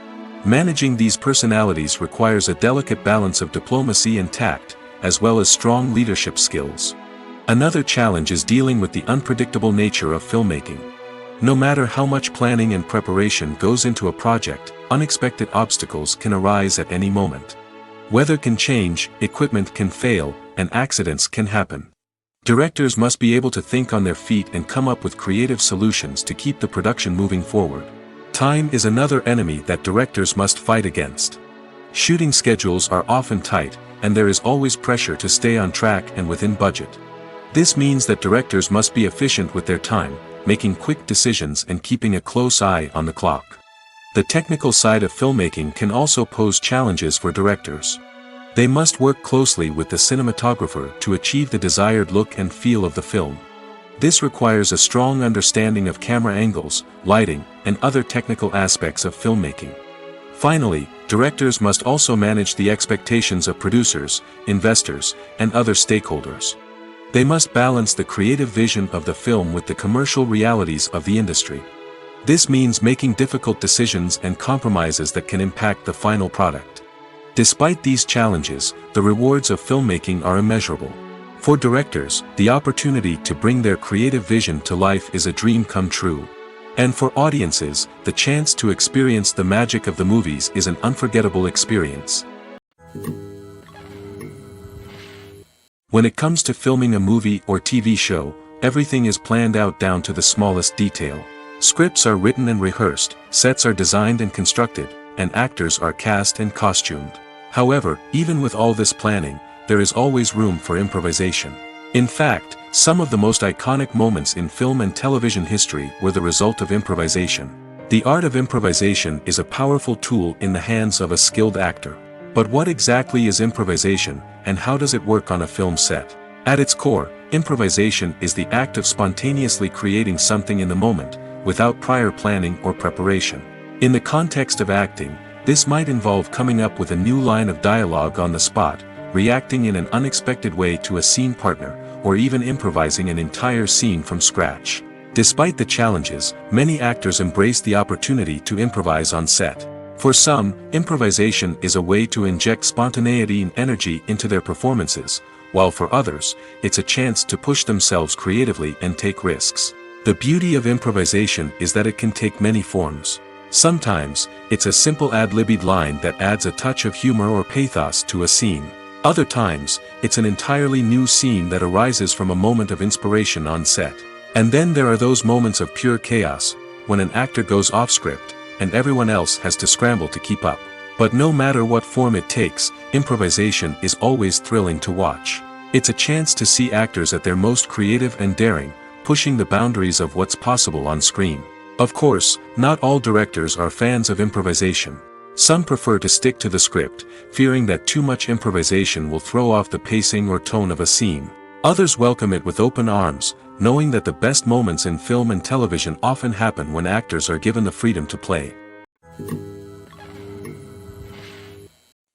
Managing these personalities requires a delicate balance of diplomacy and tact, as well as strong leadership skills. Another challenge is dealing with the unpredictable nature of filmmaking. No matter how much planning and preparation goes into a project, unexpected obstacles can arise at any moment. Weather can change, equipment can fail, and accidents can happen. Directors must be able to think on their feet and come up with creative solutions to keep the production moving forward. Time is another enemy that directors must fight against. Shooting schedules are often tight, and there is always pressure to stay on track and within budget. This means that directors must be efficient with their time, making quick decisions and keeping a close eye on the clock. The technical side of filmmaking can also pose challenges for directors. They must work closely with the cinematographer to achieve the desired look and feel of the film. This requires a strong understanding of camera angles, lighting, and other technical aspects of filmmaking. Finally, directors must also manage the expectations of producers, investors, and other stakeholders. They must balance the creative vision of the film with the commercial realities of the industry. This means making difficult decisions and compromises that can impact the final product. Despite these challenges, the rewards of filmmaking are immeasurable. For directors, the opportunity to bring their creative vision to life is a dream come true. And for audiences, the chance to experience the magic of the movies is an unforgettable experience. When it comes to filming a movie or TV show, everything is planned out down to the smallest detail. Scripts are written and rehearsed, sets are designed and constructed, and actors are cast and costumed. However, even with all this planning, there is always room for improvisation. In fact, some of the most iconic moments in film and television history were the result of improvisation. The art of improvisation is a powerful tool in the hands of a skilled actor. But what exactly is improvisation, and how does it work on a film set? At its core, improvisation is the act of spontaneously creating something in the moment, without prior planning or preparation. In the context of acting, this might involve coming up with a new line of dialogue on the spot, reacting in an unexpected way to a scene partner, or even improvising an entire scene from scratch. Despite the challenges, many actors embrace the opportunity to improvise on set. For some, improvisation is a way to inject spontaneity and energy into their performances, while for others, it's a chance to push themselves creatively and take risks. The beauty of improvisation is that it can take many forms. Sometimes, it's a simple ad-libbed line that adds a touch of humor or pathos to a scene. Other times, it's an entirely new scene that arises from a moment of inspiration on set. And then there are those moments of pure chaos, when an actor goes off script, and everyone else has to scramble to keep up. But no matter what form it takes, improvisation is always thrilling to watch. It's a chance to see actors at their most creative and daring, pushing the boundaries of what's possible on screen. Of course, not all directors are fans of improvisation. Some prefer to stick to the script, fearing that too much improvisation will throw off the pacing or tone of a scene. Others welcome it with open arms, knowing that the best moments in film and television often happen when actors are given the freedom to play.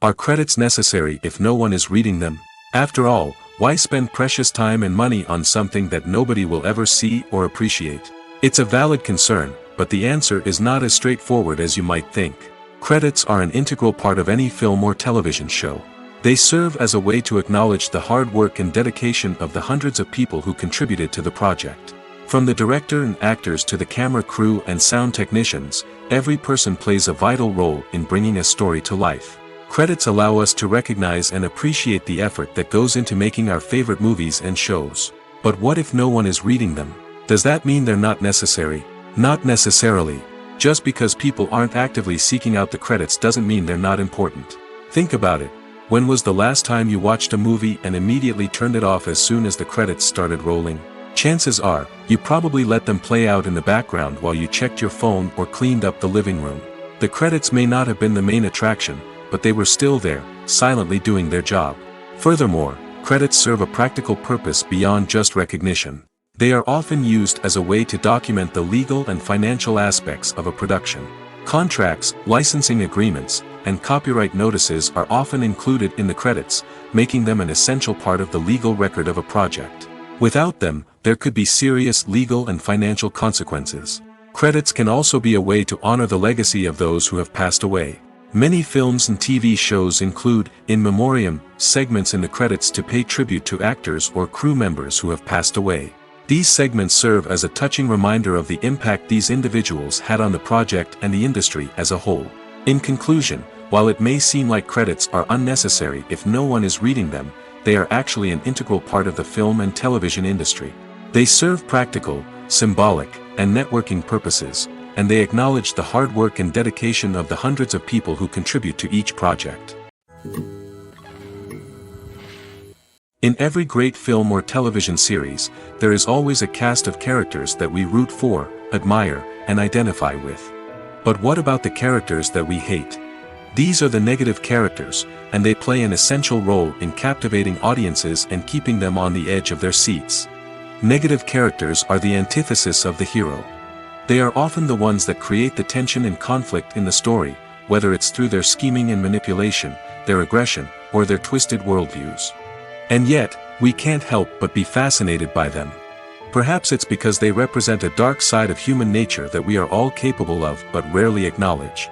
Are credits necessary if no one is reading them? After all, why spend precious time and money on something that nobody will ever see or appreciate? It's a valid concern, but the answer is not as straightforward as you might think. Credits are an integral part of any film or television show. They serve as a way to acknowledge the hard work and dedication of the hundreds of people who contributed to the project. From the director and actors to the camera crew and sound technicians, every person plays a vital role in bringing a story to life. Credits allow us to recognize and appreciate the effort that goes into making our favorite movies and shows. But what if no one is reading them? Does that mean they're not necessary? Not necessarily. Just because people aren't actively seeking out the credits doesn't mean they're not important. Think about it. When was the last time you watched a movie and immediately turned it off as soon as the credits started rolling? Chances are, you probably let them play out in the background while you checked your phone or cleaned up the living room. The credits may not have been the main attraction, but they were still there, silently doing their job. Furthermore, credits serve a practical purpose beyond just recognition. They are often used as a way to document the legal and financial aspects of a production. Contracts, licensing agreements, and copyright notices are often included in the credits, making them an essential part of the legal record of a project. Without them, there could be serious legal and financial consequences. Credits can also be a way to honor the legacy of those who have passed away. Many films and TV shows include, in memoriam, segments in the credits to pay tribute to actors or crew members who have passed away. These segments serve as a touching reminder of the impact these individuals had on the project and the industry as a whole. In conclusion, while it may seem like credits are unnecessary if no one is reading them, they are actually an integral part of the film and television industry. They serve practical, symbolic, and networking purposes, and they acknowledge the hard work and dedication of the hundreds of people who contribute to each project. In every great film or television series, there is always a cast of characters that we root for, admire, and identify with. But what about the characters that we hate? These are the negative characters, and they play an essential role in captivating audiences and keeping them on the edge of their seats. Negative characters are the antithesis of the hero. They are often the ones that create the tension and conflict in the story, whether it's through their scheming and manipulation, their aggression, or their twisted worldviews. And yet, we can't help but be fascinated by them. Perhaps it's because they represent a dark side of human nature that we are all capable of but rarely acknowledge.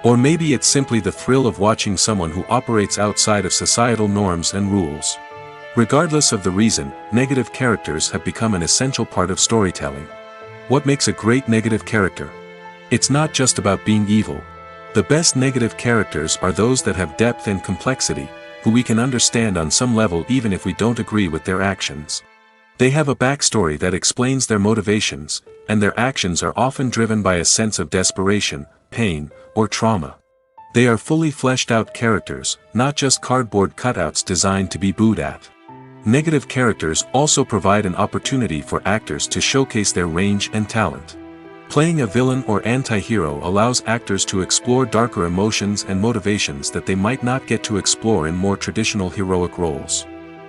Or maybe it's simply the thrill of watching someone who operates outside of societal norms and rules. Regardless of the reason, negative characters have become an essential part of storytelling. What makes a great negative character? It's not just about being evil. The best negative characters are those that have depth and complexity, who we can understand on some level even if we don't agree with their actions. They have a backstory that explains their motivations, and their actions are often driven by a sense of desperation, pain, or trauma. They are fully fleshed out characters, not just cardboard cutouts designed to be booed at. Negative characters also provide an opportunity for actors to showcase their range and talent. Playing a villain or anti-hero allows actors to explore darker emotions and motivations that they might not get to explore in more traditional heroic roles.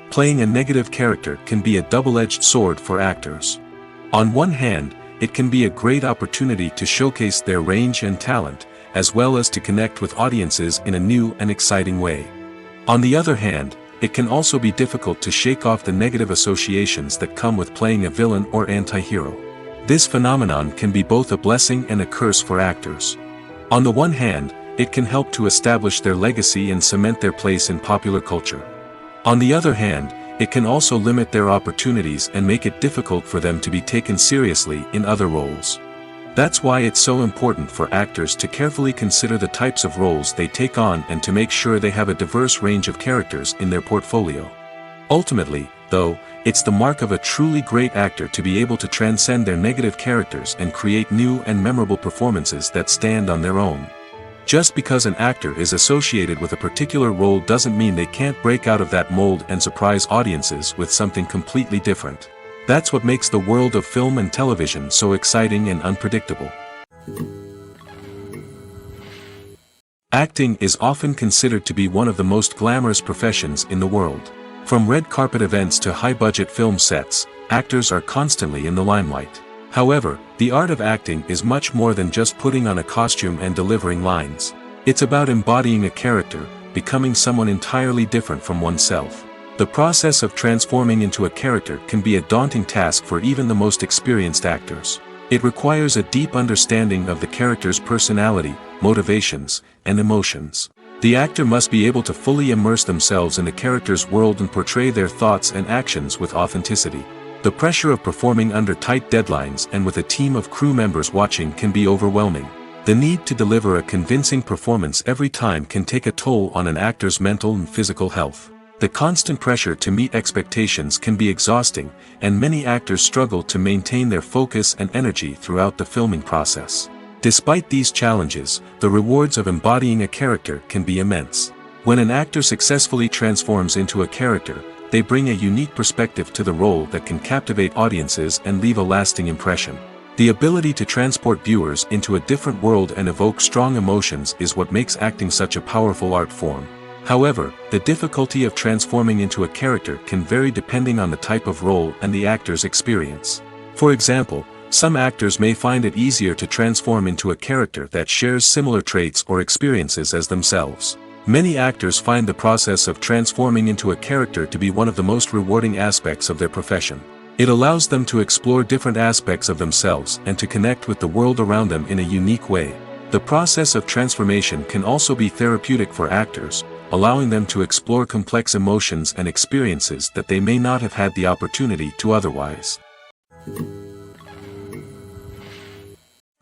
Playing a negative character can be a double-edged sword for actors. On one hand, it can be a great opportunity to showcase their range and talent, as well as to connect with audiences in a new and exciting way. On the other hand, it can also be difficult to shake off the negative associations that come with playing a villain or anti-hero. This phenomenon can be both a blessing and a curse for actors. On the one hand, it can help to establish their legacy and cement their place in popular culture. On the other hand, it can also limit their opportunities and make it difficult for them to be taken seriously in other roles. That's why it's so important for actors to carefully consider the types of roles they take on and to make sure they have a diverse range of characters in their portfolio. Ultimately, though, it's the mark of a truly great actor to be able to transcend their negative characters and create new and memorable performances that stand on their own. Just because an actor is associated with a particular role doesn't mean they can't break out of that mold and surprise audiences with something completely different. That's what makes the world of film and television so exciting and unpredictable. Acting is often considered to be one of the most glamorous professions in the world. From red carpet events to high-budget film sets, actors are constantly in the limelight. However, the art of acting is much more than just putting on a costume and delivering lines. It's about embodying a character, becoming someone entirely different from oneself. The process of transforming into a character can be a daunting task for even the most experienced actors. It requires a deep understanding of the character's personality, motivations, and emotions. The actor must be able to fully immerse themselves in the character's world and portray their thoughts and actions with authenticity. The pressure of performing under tight deadlines and with a team of crew members watching can be overwhelming. The need to deliver a convincing performance every time can take a toll on an actor's mental and physical health. The constant pressure to meet expectations can be exhausting, and many actors struggle to maintain their focus and energy throughout the filming process. Despite these challenges, the rewards of embodying a character can be immense. When an actor successfully transforms into a character, they bring a unique perspective to the role that can captivate audiences and leave a lasting impression. The ability to transport viewers into a different world and evoke strong emotions is what makes acting such a powerful art form. However, the difficulty of transforming into a character can vary depending on the type of role and the actor's experience. For example, some actors may find it easier to transform into a character that shares similar traits or experiences as themselves. Many actors find the process of transforming into a character to be one of the most rewarding aspects of their profession. It allows them to explore different aspects of themselves and to connect with the world around them in a unique way. The process of transformation can also be therapeutic for actors, allowing them to explore complex emotions and experiences that they may not have had the opportunity to otherwise.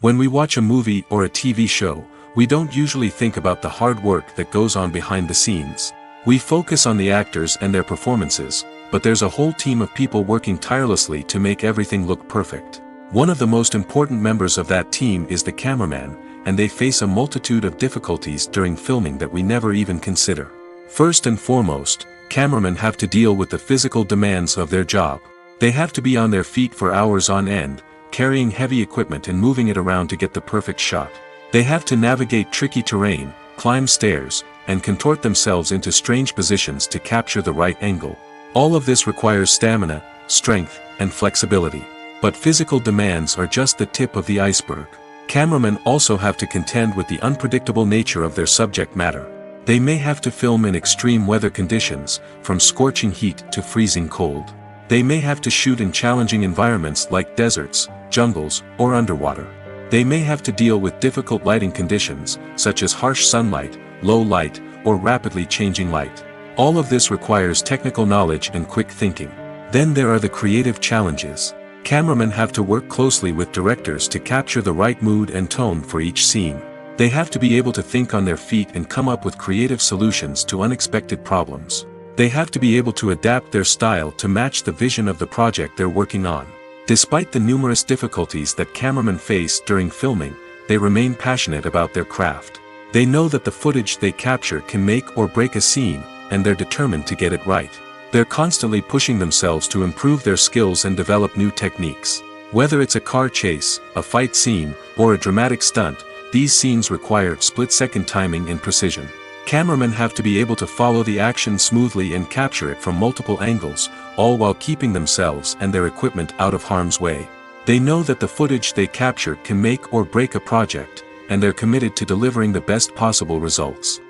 When we watch a movie or a TV show, we don't usually think about the hard work that goes on behind the scenes. We focus on the actors and their performances, but there's a whole team of people working tirelessly to make everything look perfect. One of the most important members of that team is the cameraman, and they face a multitude of difficulties during filming that we never even consider. First and foremost, cameramen have to deal with the physical demands of their job. They have to be on their feet for hours on end, carrying heavy equipment and moving it around to get the perfect shot. They have to navigate tricky terrain, climb stairs, and contort themselves into strange positions to capture the right angle. All of this requires stamina, strength, and flexibility. But physical demands are just the tip of the iceberg. Cameramen also have to contend with the unpredictable nature of their subject matter. They may have to film in extreme weather conditions, from scorching heat to freezing cold. They may have to shoot in challenging environments like deserts, jungles, or underwater. They may have to deal with difficult lighting conditions, such as harsh sunlight, low light, or rapidly changing light. All of this requires technical knowledge and quick thinking. Then there are the creative challenges. Cameramen have to work closely with directors to capture the right mood and tone for each scene. They have to be able to think on their feet and come up with creative solutions to unexpected problems. They have to be able to adapt their style to match the vision of the project they're working on. Despite the numerous difficulties that cameramen face during filming, they remain passionate about their craft. They know that the footage they capture can make or break a scene, and they're determined to get it right. They're constantly pushing themselves to improve their skills and develop new techniques. Whether it's a car chase, a fight scene, or a dramatic stunt, these scenes require split-second timing and precision. Cameramen have to be able to follow the action smoothly and capture it from multiple angles, all while keeping themselves and their equipment out of harm's way. They know that the footage they capture can make or break a project, and they're committed to delivering the best possible results.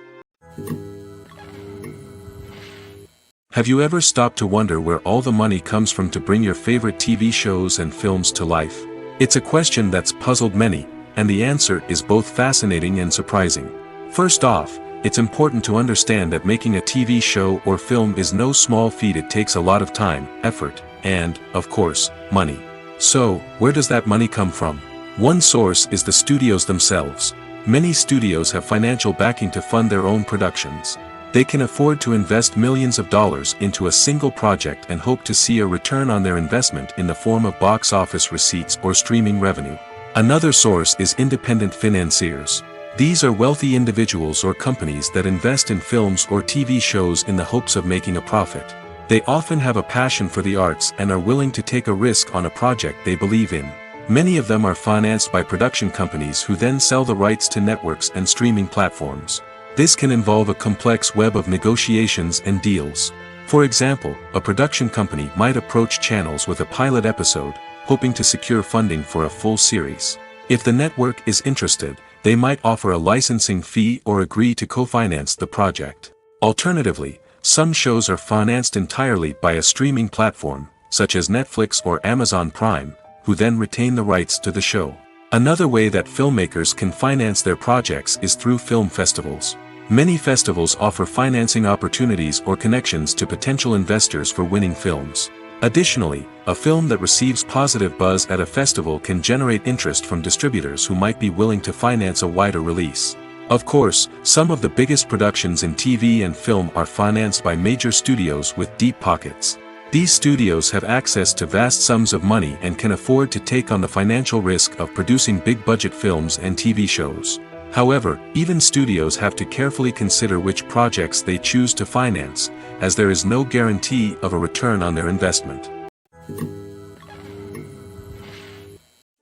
Have you ever stopped to wonder where all the money comes from to bring your favorite TV shows and films to life? It's a question that's puzzled many, and the answer is both fascinating and surprising. First off, it's important to understand that making a TV show or film is no small feat. It takes a lot of time, effort, and, of course, money. So, where does that money come from? One source is the studios themselves. Many studios have financial backing to fund their own productions. They can afford to invest millions of dollars into a single project and hope to see a return on their investment in the form of box office receipts or streaming revenue. Another source is independent financiers. These are wealthy individuals or companies that invest in films or TV shows in the hopes of making a profit. They often have a passion for the arts and are willing to take a risk on a project they believe in. Many of them are financed by production companies who then sell the rights to networks and streaming platforms. This can involve a complex web of negotiations and deals. For example, a production company might approach channels with a pilot episode, hoping to secure funding for a full series. If the network is interested, they might offer a licensing fee or agree to co-finance the project. Alternatively, some shows are financed entirely by a streaming platform, such as Netflix or Amazon Prime, who then retain the rights to the show. Another way that filmmakers can finance their projects is through film festivals. Many festivals offer financing opportunities or connections to potential investors for winning films. Additionally, a film that receives positive buzz at a festival can generate interest from distributors who might be willing to finance a wider release. Of course, some of the biggest productions in TV and film are financed by major studios with deep pockets. These studios have access to vast sums of money and can afford to take on the financial risk of producing big-budget films and TV shows. However, even studios have to carefully consider which projects they choose to finance, as there is no guarantee of a return on their investment.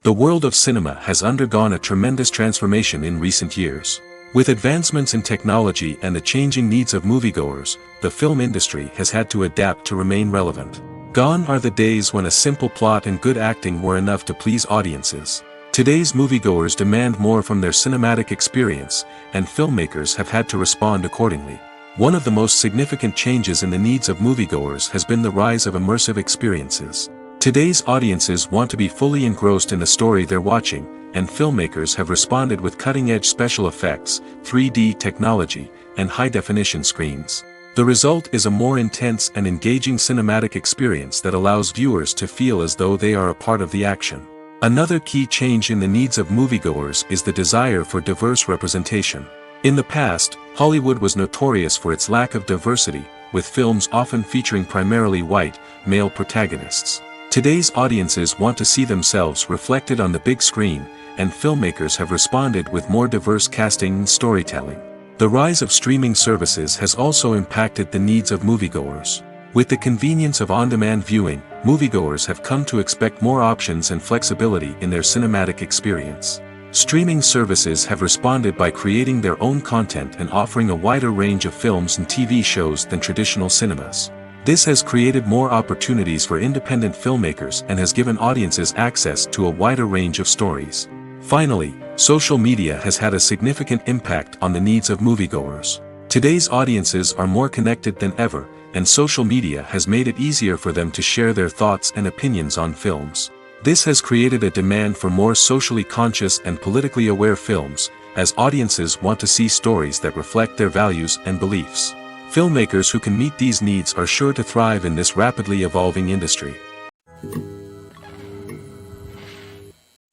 The world of cinema has undergone a tremendous transformation in recent years. With advancements in technology and the changing needs of moviegoers, the film industry has had to adapt to remain relevant. Gone are the days when a simple plot and good acting were enough to please audiences. Today's moviegoers demand more from their cinematic experience, and filmmakers have had to respond accordingly. One of the most significant changes in the needs of moviegoers has been the rise of immersive experiences. Today's audiences want to be fully engrossed in the story they're watching, and filmmakers have responded with cutting-edge special effects, 3D technology, and high-definition screens. The result is a more intense and engaging cinematic experience that allows viewers to feel as though they are a part of the action. Another key change in the needs of moviegoers is the desire for diverse representation. In the past, Hollywood was notorious for its lack of diversity, with films often featuring primarily white, male protagonists. Today's audiences want to see themselves reflected on the big screen, and filmmakers have responded with more diverse casting and storytelling. The rise of streaming services has also impacted the needs of moviegoers. With the convenience of on-demand viewing, moviegoers have come to expect more options and flexibility in their cinematic experience. Streaming services have responded by creating their own content and offering a wider range of films and TV shows than traditional cinemas. This has created more opportunities for independent filmmakers and has given audiences access to a wider range of stories. Finally, social media has had a significant impact on the needs of moviegoers. Today's audiences are more connected than ever, and social media has made it easier for them to share their thoughts and opinions on films. This has created a demand for more socially conscious and politically aware films, as audiences want to see stories that reflect their values and beliefs. Filmmakers who can meet these needs are sure to thrive in this rapidly evolving industry.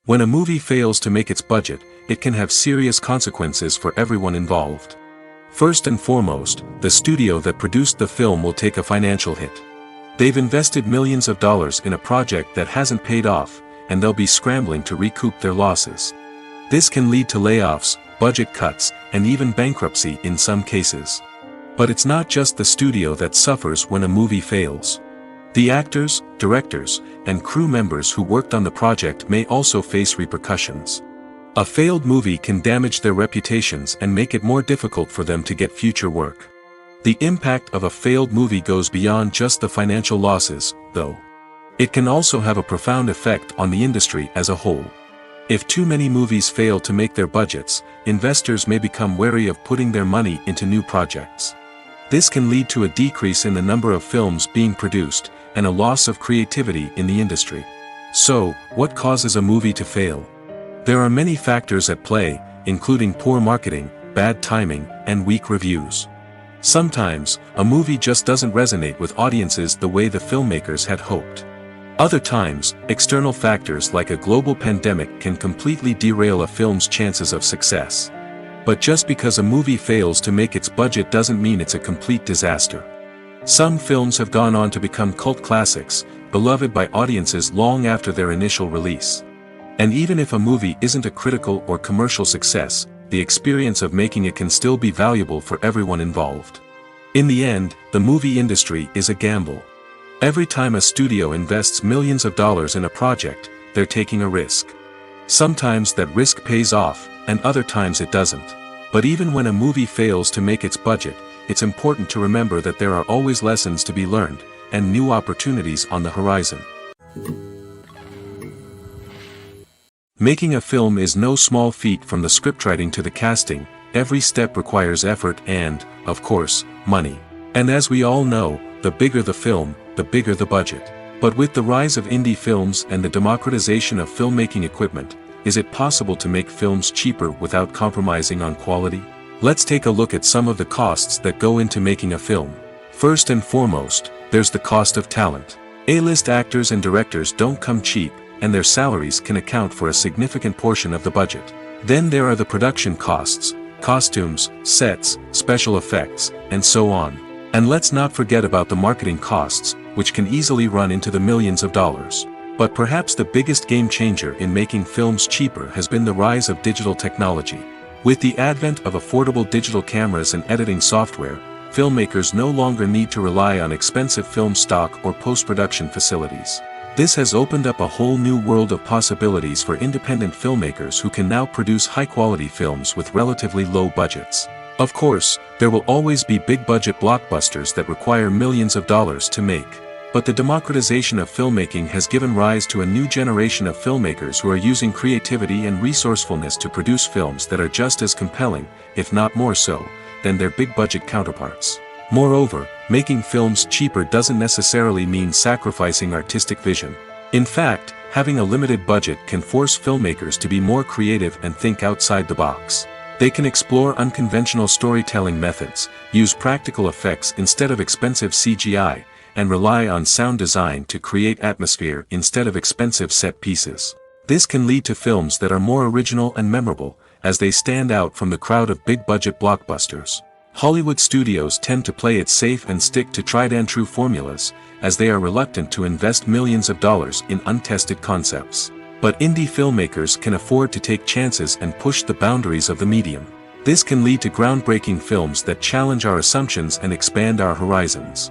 When a movie fails to make its budget, it can have serious consequences for everyone involved. First and foremost, the studio that produced the film will take a financial hit. They've invested millions of dollars in a project that hasn't paid off, and they'll be scrambling to recoup their losses. This can lead to layoffs, budget cuts, and even bankruptcy in some cases. But it's not just the studio that suffers when a movie fails. The actors, directors, and crew members who worked on the project may also face repercussions. A failed movie can damage their reputations and make it more difficult for them to get future work. The impact of a failed movie goes beyond just the financial losses, though. It can also have a profound effect on the industry as a whole. If too many movies fail to make their budgets, investors may become wary of putting their money into new projects. This can lead to a decrease in the number of films being produced, and a loss of creativity in the industry. So, what causes a movie to fail? There are many factors at play, including poor marketing, bad timing, and weak reviews. Sometimes, a movie just doesn't resonate with audiences the way the filmmakers had hoped. Other times, external factors like a global pandemic can completely derail a film's chances of success. But just because a movie fails to make its budget doesn't mean it's a complete disaster. Some films have gone on to become cult classics, beloved by audiences long after their initial release. And even if a movie isn't a critical or commercial success, the experience of making it can still be valuable for everyone involved. In the end, the movie industry is a gamble. Every time a studio invests millions of dollars in a project, they're taking a risk. Sometimes that risk pays off, and other times it doesn't. But even when a movie fails to make its budget, it's important to remember that there are always lessons to be learned, and new opportunities on the horizon. Making a film is no small feat. From the scriptwriting to the casting, every step requires effort and, of course, money. And as we all know, the bigger the film, the bigger the budget. But with the rise of indie films and the democratization of filmmaking equipment, is it possible to make films cheaper without compromising on quality? Let's take a look at some of the costs that go into making a film. First and foremost, there's the cost of talent. A-list actors and directors don't come cheap, and their salaries can account for a significant portion of the budget. Then there are the production costs, costumes, sets, special effects, and so on. And let's not forget about the marketing costs, which can easily run into the millions of dollars. But perhaps the biggest game changer in making films cheaper has been the rise of digital technology. With the advent of affordable digital cameras and editing software, filmmakers no longer need to rely on expensive film stock or post-production facilities. This has opened up a whole new world of possibilities for independent filmmakers who can now produce high-quality films with relatively low budgets. Of course, there will always be big-budget blockbusters that require millions of dollars to make. But the democratization of filmmaking has given rise to a new generation of filmmakers who are using creativity and resourcefulness to produce films that are just as compelling, if not more so, than their big-budget counterparts. Moreover, making films cheaper doesn't necessarily mean sacrificing artistic vision. In fact, having a limited budget can force filmmakers to be more creative and think outside the box. They can explore unconventional storytelling methods, use practical effects instead of expensive CGI, and rely on sound design to create atmosphere instead of expensive set pieces. This can lead to films that are more original and memorable, as they stand out from the crowd of big-budget blockbusters. Hollywood studios tend to play it safe and stick to tried-and-true formulas, as they are reluctant to invest millions of dollars in untested concepts. But indie filmmakers can afford to take chances and push the boundaries of the medium. This can lead to groundbreaking films that challenge our assumptions and expand our horizons.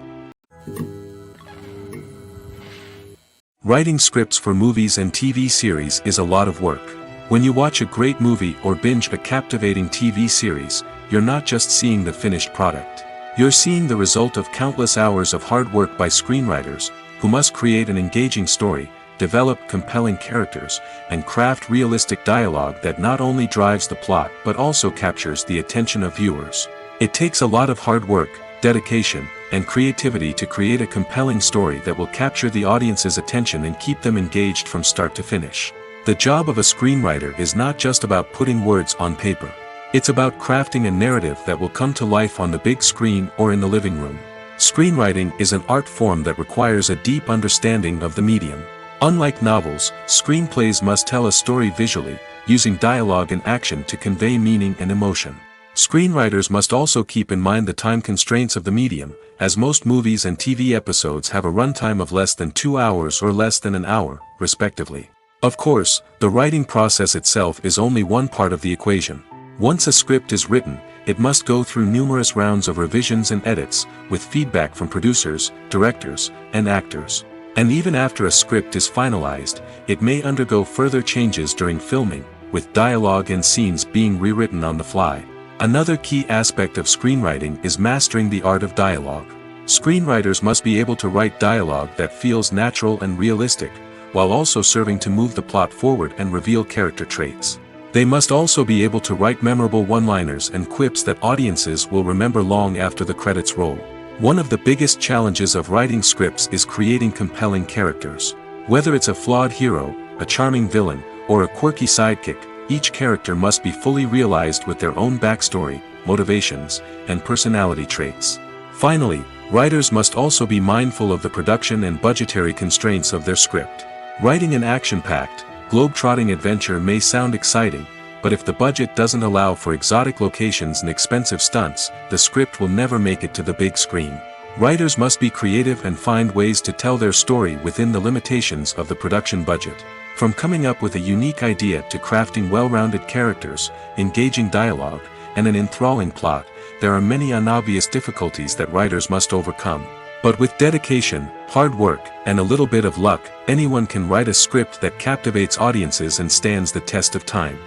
Writing scripts for movies and TV series is a lot of work. When you watch a great movie or binge a captivating TV series, you're not just seeing the finished product. You're seeing the result of countless hours of hard work by screenwriters, who must create an engaging story, develop compelling characters, and craft realistic dialogue that not only drives the plot but also captures the attention of viewers. It takes a lot of hard work, dedication, and creativity to create a compelling story that will capture the audience's attention and keep them engaged from start to finish. The job of a screenwriter is not just about putting words on paper. It's about crafting a narrative that will come to life on the big screen or in the living room. Screenwriting is an art form that requires a deep understanding of the medium. Unlike novels, screenplays must tell a story visually, using dialogue and action to convey meaning and emotion. Screenwriters must also keep in mind the time constraints of the medium, as most movies and TV episodes have a runtime of less than 2 hours or less than an hour, respectively. Of course, the writing process itself is only one part of the equation. Once a script is written, it must go through numerous rounds of revisions and edits, with feedback from producers, directors, and actors. And even after a script is finalized, it may undergo further changes during filming, with dialogue and scenes being rewritten on the fly. Another key aspect of screenwriting is mastering the art of dialogue. Screenwriters must be able to write dialogue that feels natural and realistic, while also serving to move the plot forward and reveal character traits. They must also be able to write memorable one-liners and quips that audiences will remember long after the credits roll. One of the biggest challenges of writing scripts is creating compelling characters. Whether it's a flawed hero, a charming villain, or a quirky sidekick, each character must be fully realized with their own backstory, motivations, and personality traits. Finally, writers must also be mindful of the production and budgetary constraints of their script. Writing an action-packed, globe-trotting adventure may sound exciting, but if the budget doesn't allow for exotic locations and expensive stunts, the script will never make it to the big screen. Writers must be creative and find ways to tell their story within the limitations of the production budget. From coming up with a unique idea to crafting well-rounded characters, engaging dialogue, and an enthralling plot, there are many unobvious difficulties that writers must overcome. But with dedication, hard work, and a little bit of luck, anyone can write a script that captivates audiences and stands the test of time.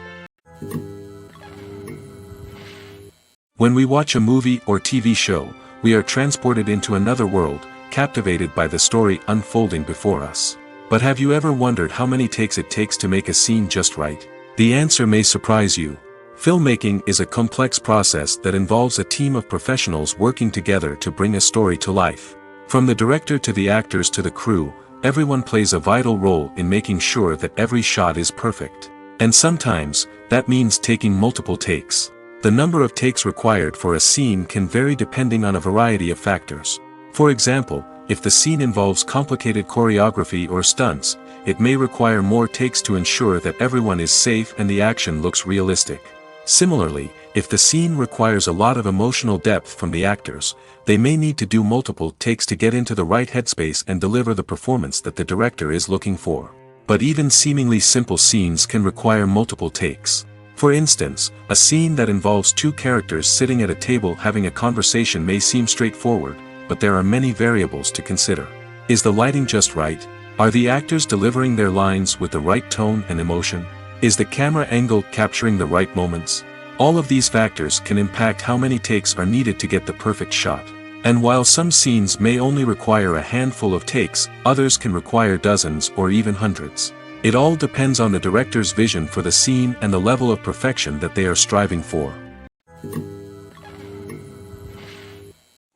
When we watch a movie or TV show, we are transported into another world, captivated by the story unfolding before us. But have you ever wondered how many takes it takes to make a scene just right? The answer may surprise you. Filmmaking is a complex process that involves a team of professionals working together to bring a story to life. From the director to the actors to the crew, everyone plays a vital role in making sure that every shot is perfect. And sometimes, that means taking multiple takes. The number of takes required for a scene can vary depending on a variety of factors. For example, if the scene involves complicated choreography or stunts, it may require more takes to ensure that everyone is safe and the action looks realistic. Similarly, if the scene requires a lot of emotional depth from the actors, they may need to do multiple takes to get into the right headspace and deliver the performance that the director is looking for. But even seemingly simple scenes can require multiple takes. For instance, a scene that involves two characters sitting at a table having a conversation may seem straightforward, but there are many variables to consider. Is the lighting just right? Are the actors delivering their lines with the right tone and emotion? Is the camera angle capturing the right moments? All of these factors can impact how many takes are needed to get the perfect shot. And while some scenes may only require a handful of takes, others can require dozens or even hundreds. It all depends on the director's vision for the scene and the level of perfection that they are striving for.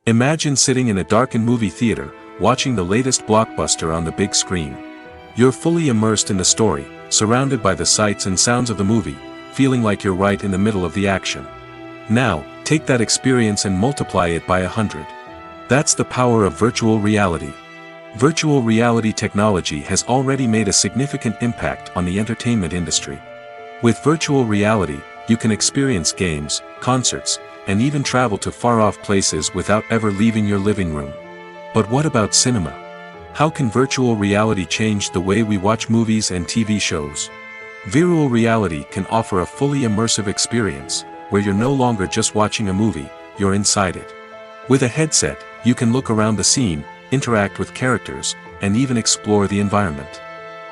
Imagine sitting in a darkened movie theater, watching the latest blockbuster on the big screen. You're fully immersed in the story, surrounded by the sights and sounds of the movie, feeling like you're right in the middle of the action. Now, take that experience and multiply it by 100. That's the power of virtual reality. Virtual reality technology has already made a significant impact on the entertainment industry. With virtual reality, you can experience games, concerts, and even travel to far-off places without ever leaving your living room. But what about cinema? How can virtual reality change the way we watch movies and TV shows? Virtual reality can offer a fully immersive experience, where you're no longer just watching a movie, you're inside it. With a headset, you can look around the scene, interact with characters, and even explore the environment.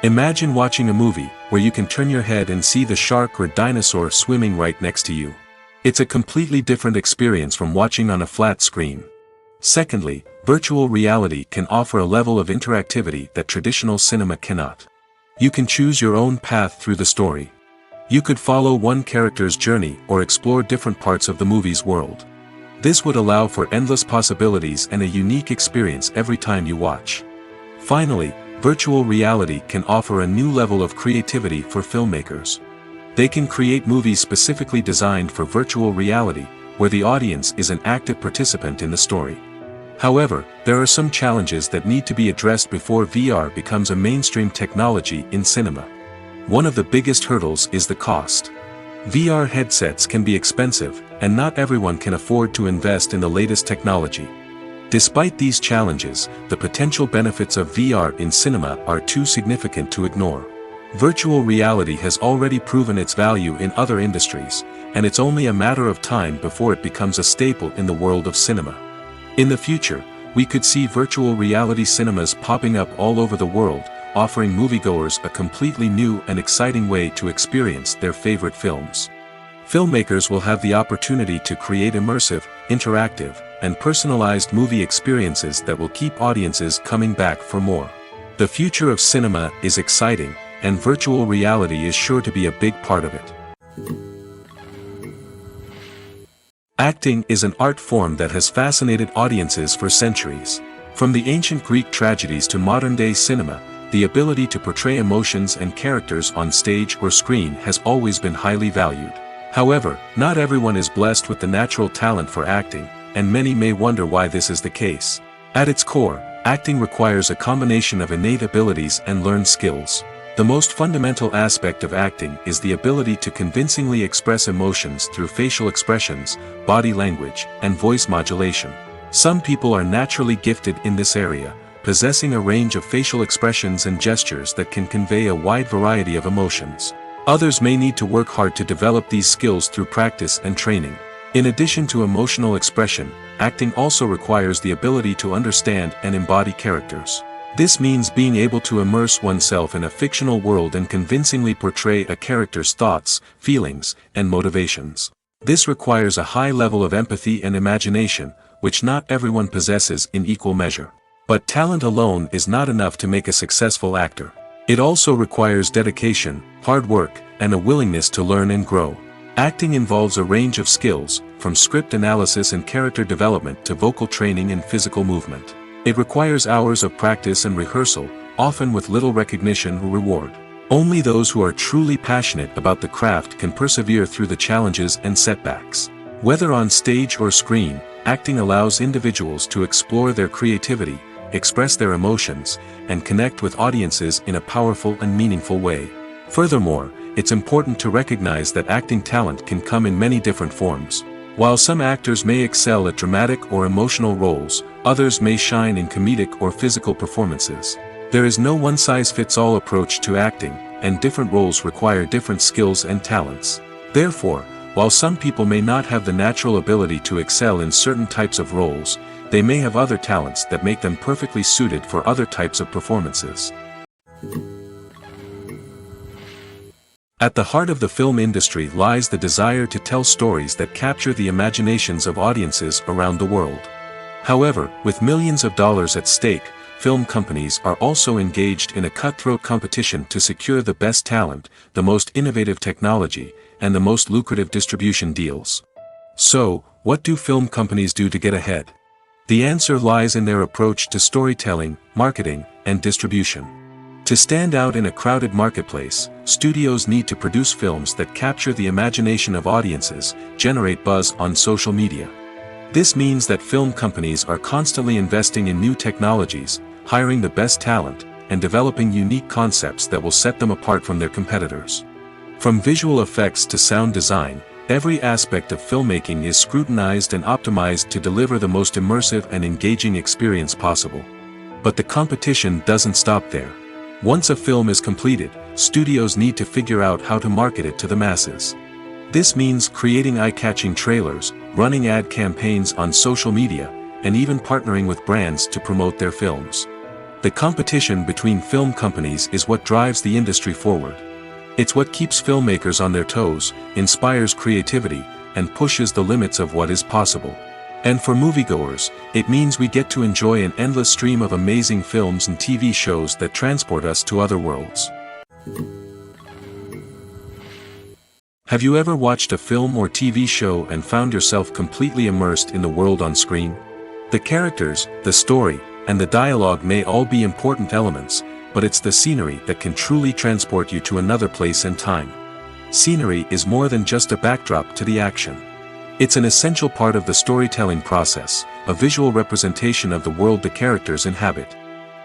Imagine watching a movie, where you can turn your head and see the shark or dinosaur swimming right next to you. It's a completely different experience from watching on a flat screen. Secondly, virtual reality can offer a level of interactivity that traditional cinema cannot. You can choose your own path through the story. You could follow one character's journey or explore different parts of the movie's world. This would allow for endless possibilities and a unique experience every time you watch. Finally, virtual reality can offer a new level of creativity for filmmakers. They can create movies specifically designed for virtual reality, where the audience is an active participant in the story. However, there are some challenges that need to be addressed before VR becomes a mainstream technology in cinema. One of the biggest hurdles is the cost. VR headsets can be expensive, and not everyone can afford to invest in the latest technology. Despite these challenges, the potential benefits of VR in cinema are too significant to ignore. Virtual reality has already proven its value in other industries, and it's only a matter of time before it becomes a staple in the world of cinema. In the future, we could see virtual reality cinemas popping up all over the world, offering moviegoers a completely new and exciting way to experience their favorite films. Filmmakers will have the opportunity to create immersive, interactive, and personalized movie experiences that will keep audiences coming back for more. The future of cinema is exciting, and virtual reality is sure to be a big part of it. Acting is an art form that has fascinated audiences for centuries. From the ancient Greek tragedies to modern-day cinema, the ability to portray emotions and characters on stage or screen has always been highly valued. However, not everyone is blessed with the natural talent for acting, and many may wonder why this is the case. At its core, acting requires a combination of innate abilities and learned skills. The most fundamental aspect of acting is the ability to convincingly express emotions through facial expressions, body language, and voice modulation. Some people are naturally gifted in this area, possessing a range of facial expressions and gestures that can convey a wide variety of emotions. Others may need to work hard to develop these skills through practice and training. In addition to emotional expression, acting also requires the ability to understand and embody characters. This means being able to immerse oneself in a fictional world and convincingly portray a character's thoughts, feelings, and motivations. This requires a high level of empathy and imagination, which not everyone possesses in equal measure. But talent alone is not enough to make a successful actor. It also requires dedication, hard work, and a willingness to learn and grow. Acting involves a range of skills, from script analysis and character development to vocal training and physical movement. It requires hours of practice and rehearsal, often with little recognition or reward. Only those who are truly passionate about the craft can persevere through the challenges and setbacks. Whether on stage or screen, acting allows individuals to explore their creativity, express their emotions, and connect with audiences in a powerful and meaningful way. Furthermore, it's important to recognize that acting talent can come in many different forms. While some actors may excel at dramatic or emotional roles, others may shine in comedic or physical performances. There is no one-size-fits-all approach to acting, and different roles require different skills and talents. Therefore, while some people may not have the natural ability to excel in certain types of roles, they may have other talents that make them perfectly suited for other types of performances. At the heart of the film industry lies the desire to tell stories that capture the imaginations of audiences around the world. However, with millions of dollars at stake, film companies are also engaged in a cutthroat competition to secure the best talent, the most innovative technology, and the most lucrative distribution deals. So, what do film companies do to get ahead? The answer lies in their approach to storytelling, marketing, and distribution. To stand out in a crowded marketplace, studios need to produce films that capture the imagination of audiences, generate buzz on social media. This means that film companies are constantly investing in new technologies, hiring the best talent, and developing unique concepts that will set them apart from their competitors. From visual effects to sound design, Every aspect of filmmaking is scrutinized and optimized to deliver the most immersive and engaging experience possible. But the competition doesn't stop there. Once a film is completed, studios need to figure out how to market it to the masses. This means creating eye-catching trailers, running ad campaigns on social media, and even partnering with brands to promote their films. The competition between film companies is what drives the industry forward. It's what keeps filmmakers on their toes, inspires creativity, and pushes the limits of what is possible. And for moviegoers, it means we get to enjoy an endless stream of amazing films and TV shows that transport us to other worlds. Have you ever watched a film or TV show and found yourself completely immersed in the world on screen? The characters, the story, and the dialogue may all be important elements, but it's the scenery that can truly transport you to another place and time. Scenery is more than just a backdrop to the action. It's an essential part of the storytelling process, a visual representation of the world the characters inhabit.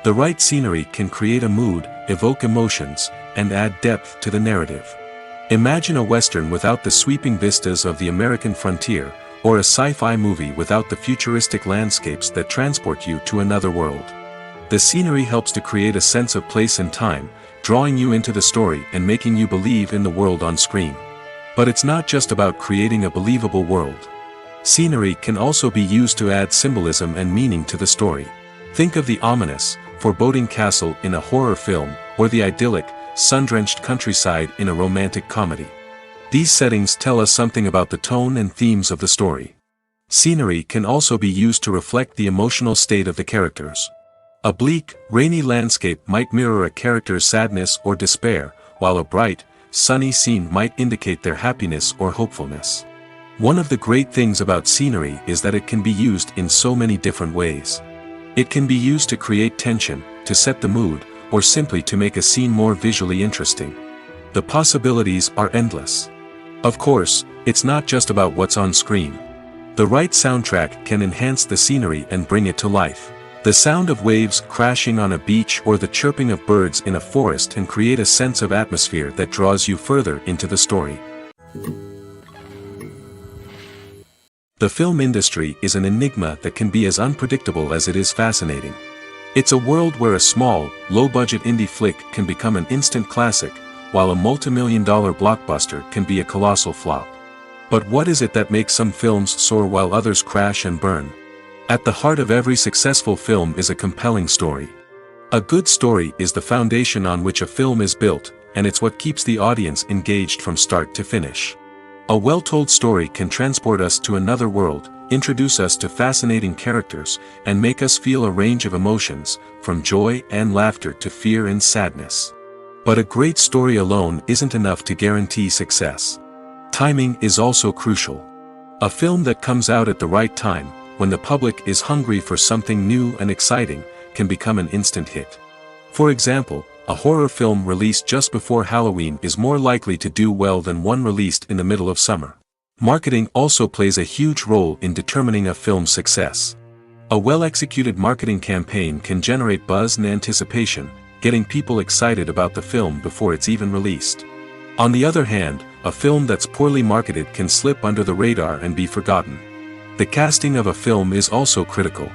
The right scenery can create a mood, evoke emotions, and add depth to the narrative. Imagine a Western without the sweeping vistas of the American frontier, or a sci-fi movie without the futuristic landscapes that transport you to another world. The scenery helps to create a sense of place and time, drawing you into the story and making you believe in the world on screen. But it's not just about creating a believable world. Scenery can also be used to add symbolism and meaning to the story. Think of the ominous, foreboding castle in a horror film, or the idyllic, sun-drenched countryside in a romantic comedy. These settings tell us something about the tone and themes of the story. Scenery can also be used to reflect the emotional state of the characters. A bleak, rainy landscape might mirror a character's sadness or despair, while a bright, sunny scene might indicate their happiness or hopefulness. One of the great things about scenery is that it can be used in so many different ways. It can be used to create tension, to set the mood, or simply to make a scene more visually interesting. The possibilities are endless. Of course, it's not just about what's on screen. The right soundtrack can enhance the scenery and bring it to life. The sound of waves crashing on a beach or the chirping of birds in a forest can create a sense of atmosphere that draws you further into the story. The film industry is an enigma that can be as unpredictable as it is fascinating. It's a world where a small, low-budget indie flick can become an instant classic, while a multi-million-dollar blockbuster can be a colossal flop. But what is it that makes some films soar while others crash and burn? At the heart of every successful film is a compelling story. A good story is the foundation on which a film is built, and it's what keeps the audience engaged from start to finish. A well-told story can transport us to another world, introduce us to fascinating characters, and make us feel a range of emotions, from joy and laughter to fear and sadness. But a great story alone isn't enough to guarantee success. Timing is also crucial. A film that comes out at the right time, when the public is hungry for something new and exciting, can become an instant hit. For example, a horror film released just before Halloween is more likely to do well than one released in the middle of summer. Marketing also plays a huge role in determining a film's success. A well-executed marketing campaign can generate buzz and anticipation, getting people excited about the film before it's even released. On the other hand, a film that's poorly marketed can slip under the radar and be forgotten. The casting of a film is also critical.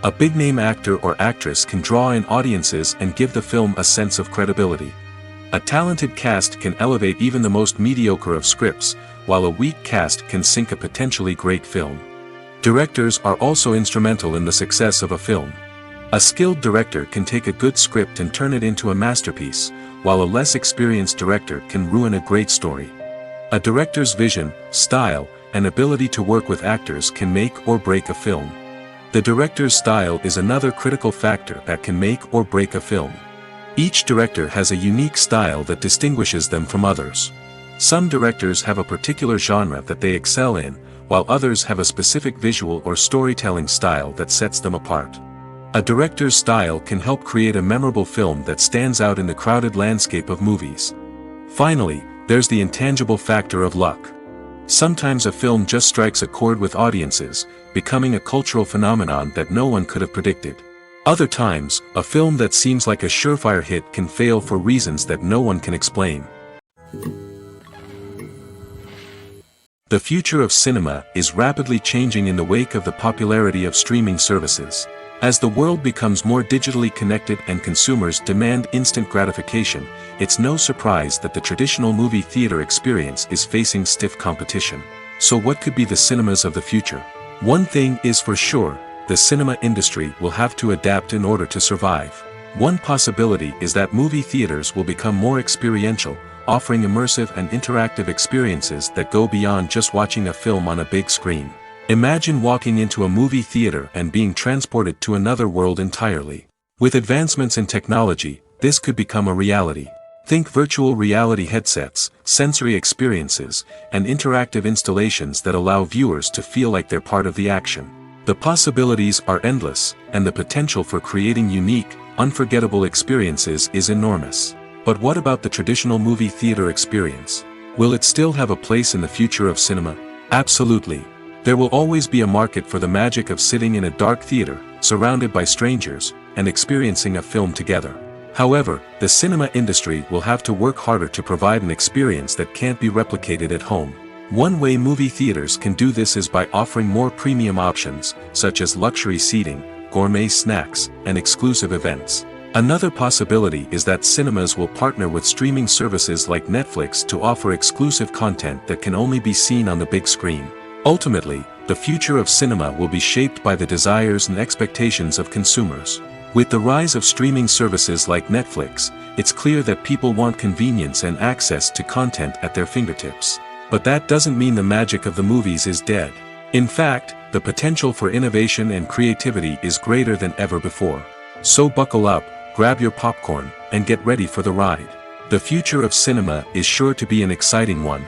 A big-name actor or actress can draw in audiences and give the film a sense of credibility. A talented cast can elevate even the most mediocre of scripts, while a weak cast can sink a potentially great film. Directors are also instrumental in the success of a film. A skilled director can take a good script and turn it into a masterpiece, while a less experienced director can ruin a great story. A director's vision, style, and ability to work with actors can make or break a film. The director's style is another critical factor that can make or break a film. Each director has a unique style that distinguishes them from others. Some directors have a particular genre that they excel in, while others have a specific visual or storytelling style that sets them apart. A director's style can help create a memorable film that stands out in the crowded landscape of movies. Finally, there's the intangible factor of luck. Sometimes a film just strikes a chord with audiences, becoming a cultural phenomenon that no one could have predicted. Other times, a film that seems like a surefire hit can fail for reasons that no one can explain. The future of cinema is rapidly changing in the wake of the popularity of streaming services. As the world becomes more digitally connected and consumers demand instant gratification, it's no surprise that the traditional movie theater experience is facing stiff competition. So what could be the cinemas of the future? One thing is for sure, the cinema industry will have to adapt in order to survive. One possibility is that movie theaters will become more experiential, offering immersive and interactive experiences that go beyond just watching a film on a big screen. Imagine walking into a movie theater and being transported to another world entirely. With advancements in technology, this could become a reality. Think virtual reality headsets, sensory experiences, and interactive installations that allow viewers to feel like they're part of the action. The possibilities are endless, and the potential for creating unique, unforgettable experiences is enormous. But what about the traditional movie theater experience? Will it still have a place in the future of cinema? Absolutely. There will always be a market for the magic of sitting in a dark theater, surrounded by strangers, and experiencing a film together. However, the cinema industry will have to work harder to provide an experience that can't be replicated at home. One way movie theaters can do this is by offering more premium options, such as luxury seating, gourmet snacks, and exclusive events. Another possibility is that cinemas will partner with streaming services like Netflix to offer exclusive content that can only be seen on the big screen. Ultimately, the future of cinema will be shaped by the desires and expectations of consumers. With the rise of streaming services like Netflix, it's clear that people want convenience and access to content at their fingertips. But that doesn't mean the magic of the movies is dead. In fact, the potential for innovation and creativity is greater than ever before. So buckle up, grab your popcorn, and get ready for the ride. The future of cinema is sure to be an exciting one.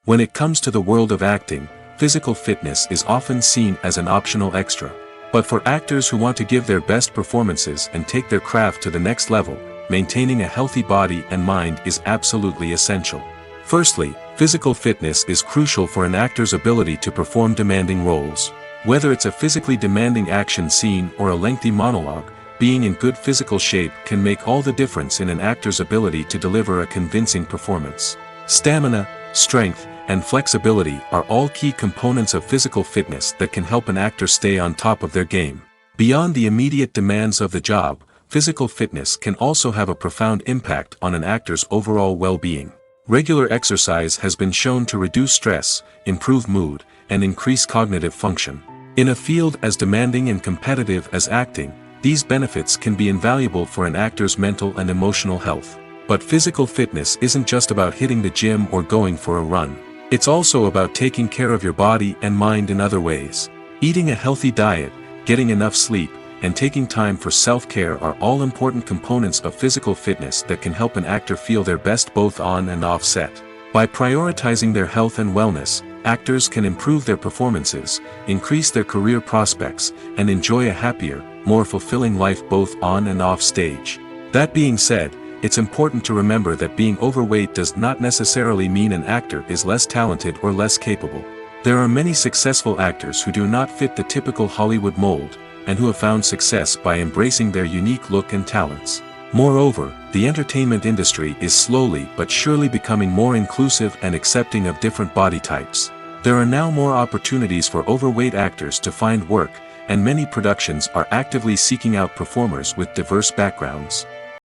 When it comes to the world of acting, physical fitness is often seen as an optional extra. But for actors who want to give their best performances and take their craft to the next level, maintaining a healthy body and mind is absolutely essential. Firstly, physical fitness is crucial for an actor's ability to perform demanding roles. Whether it's a physically demanding action scene or a lengthy monologue, being in good physical shape can make all the difference in an actor's ability to deliver a convincing performance. Stamina, strength, and flexibility are all key components of physical fitness that can help an actor stay on top of their game. Beyond the immediate demands of the job, physical fitness can also have a profound impact on an actor's overall well-being. Regular exercise has been shown to reduce stress, improve mood, and increase cognitive function. In a field as demanding and competitive as acting, these benefits can be invaluable for an actor's mental and emotional health. But physical fitness isn't just about hitting the gym or going for a run. It's also about taking care of your body and mind in other ways. Eating a healthy diet, getting enough sleep, and taking time for self-care are all important components of physical fitness that can help an actor feel their best both on and off set. By prioritizing their health and wellness, actors can improve their performances, increase their career prospects, and enjoy a happier, more fulfilling life both on and off stage. That being said, it's important to remember that being overweight does not necessarily mean an actor is less talented or less capable. There are many successful actors who do not fit the typical Hollywood mold, and who have found success by embracing their unique look and talents. Moreover, the entertainment industry is slowly but surely becoming more inclusive and accepting of different body types. There are now more opportunities for overweight actors to find work, and many productions are actively seeking out performers with diverse backgrounds.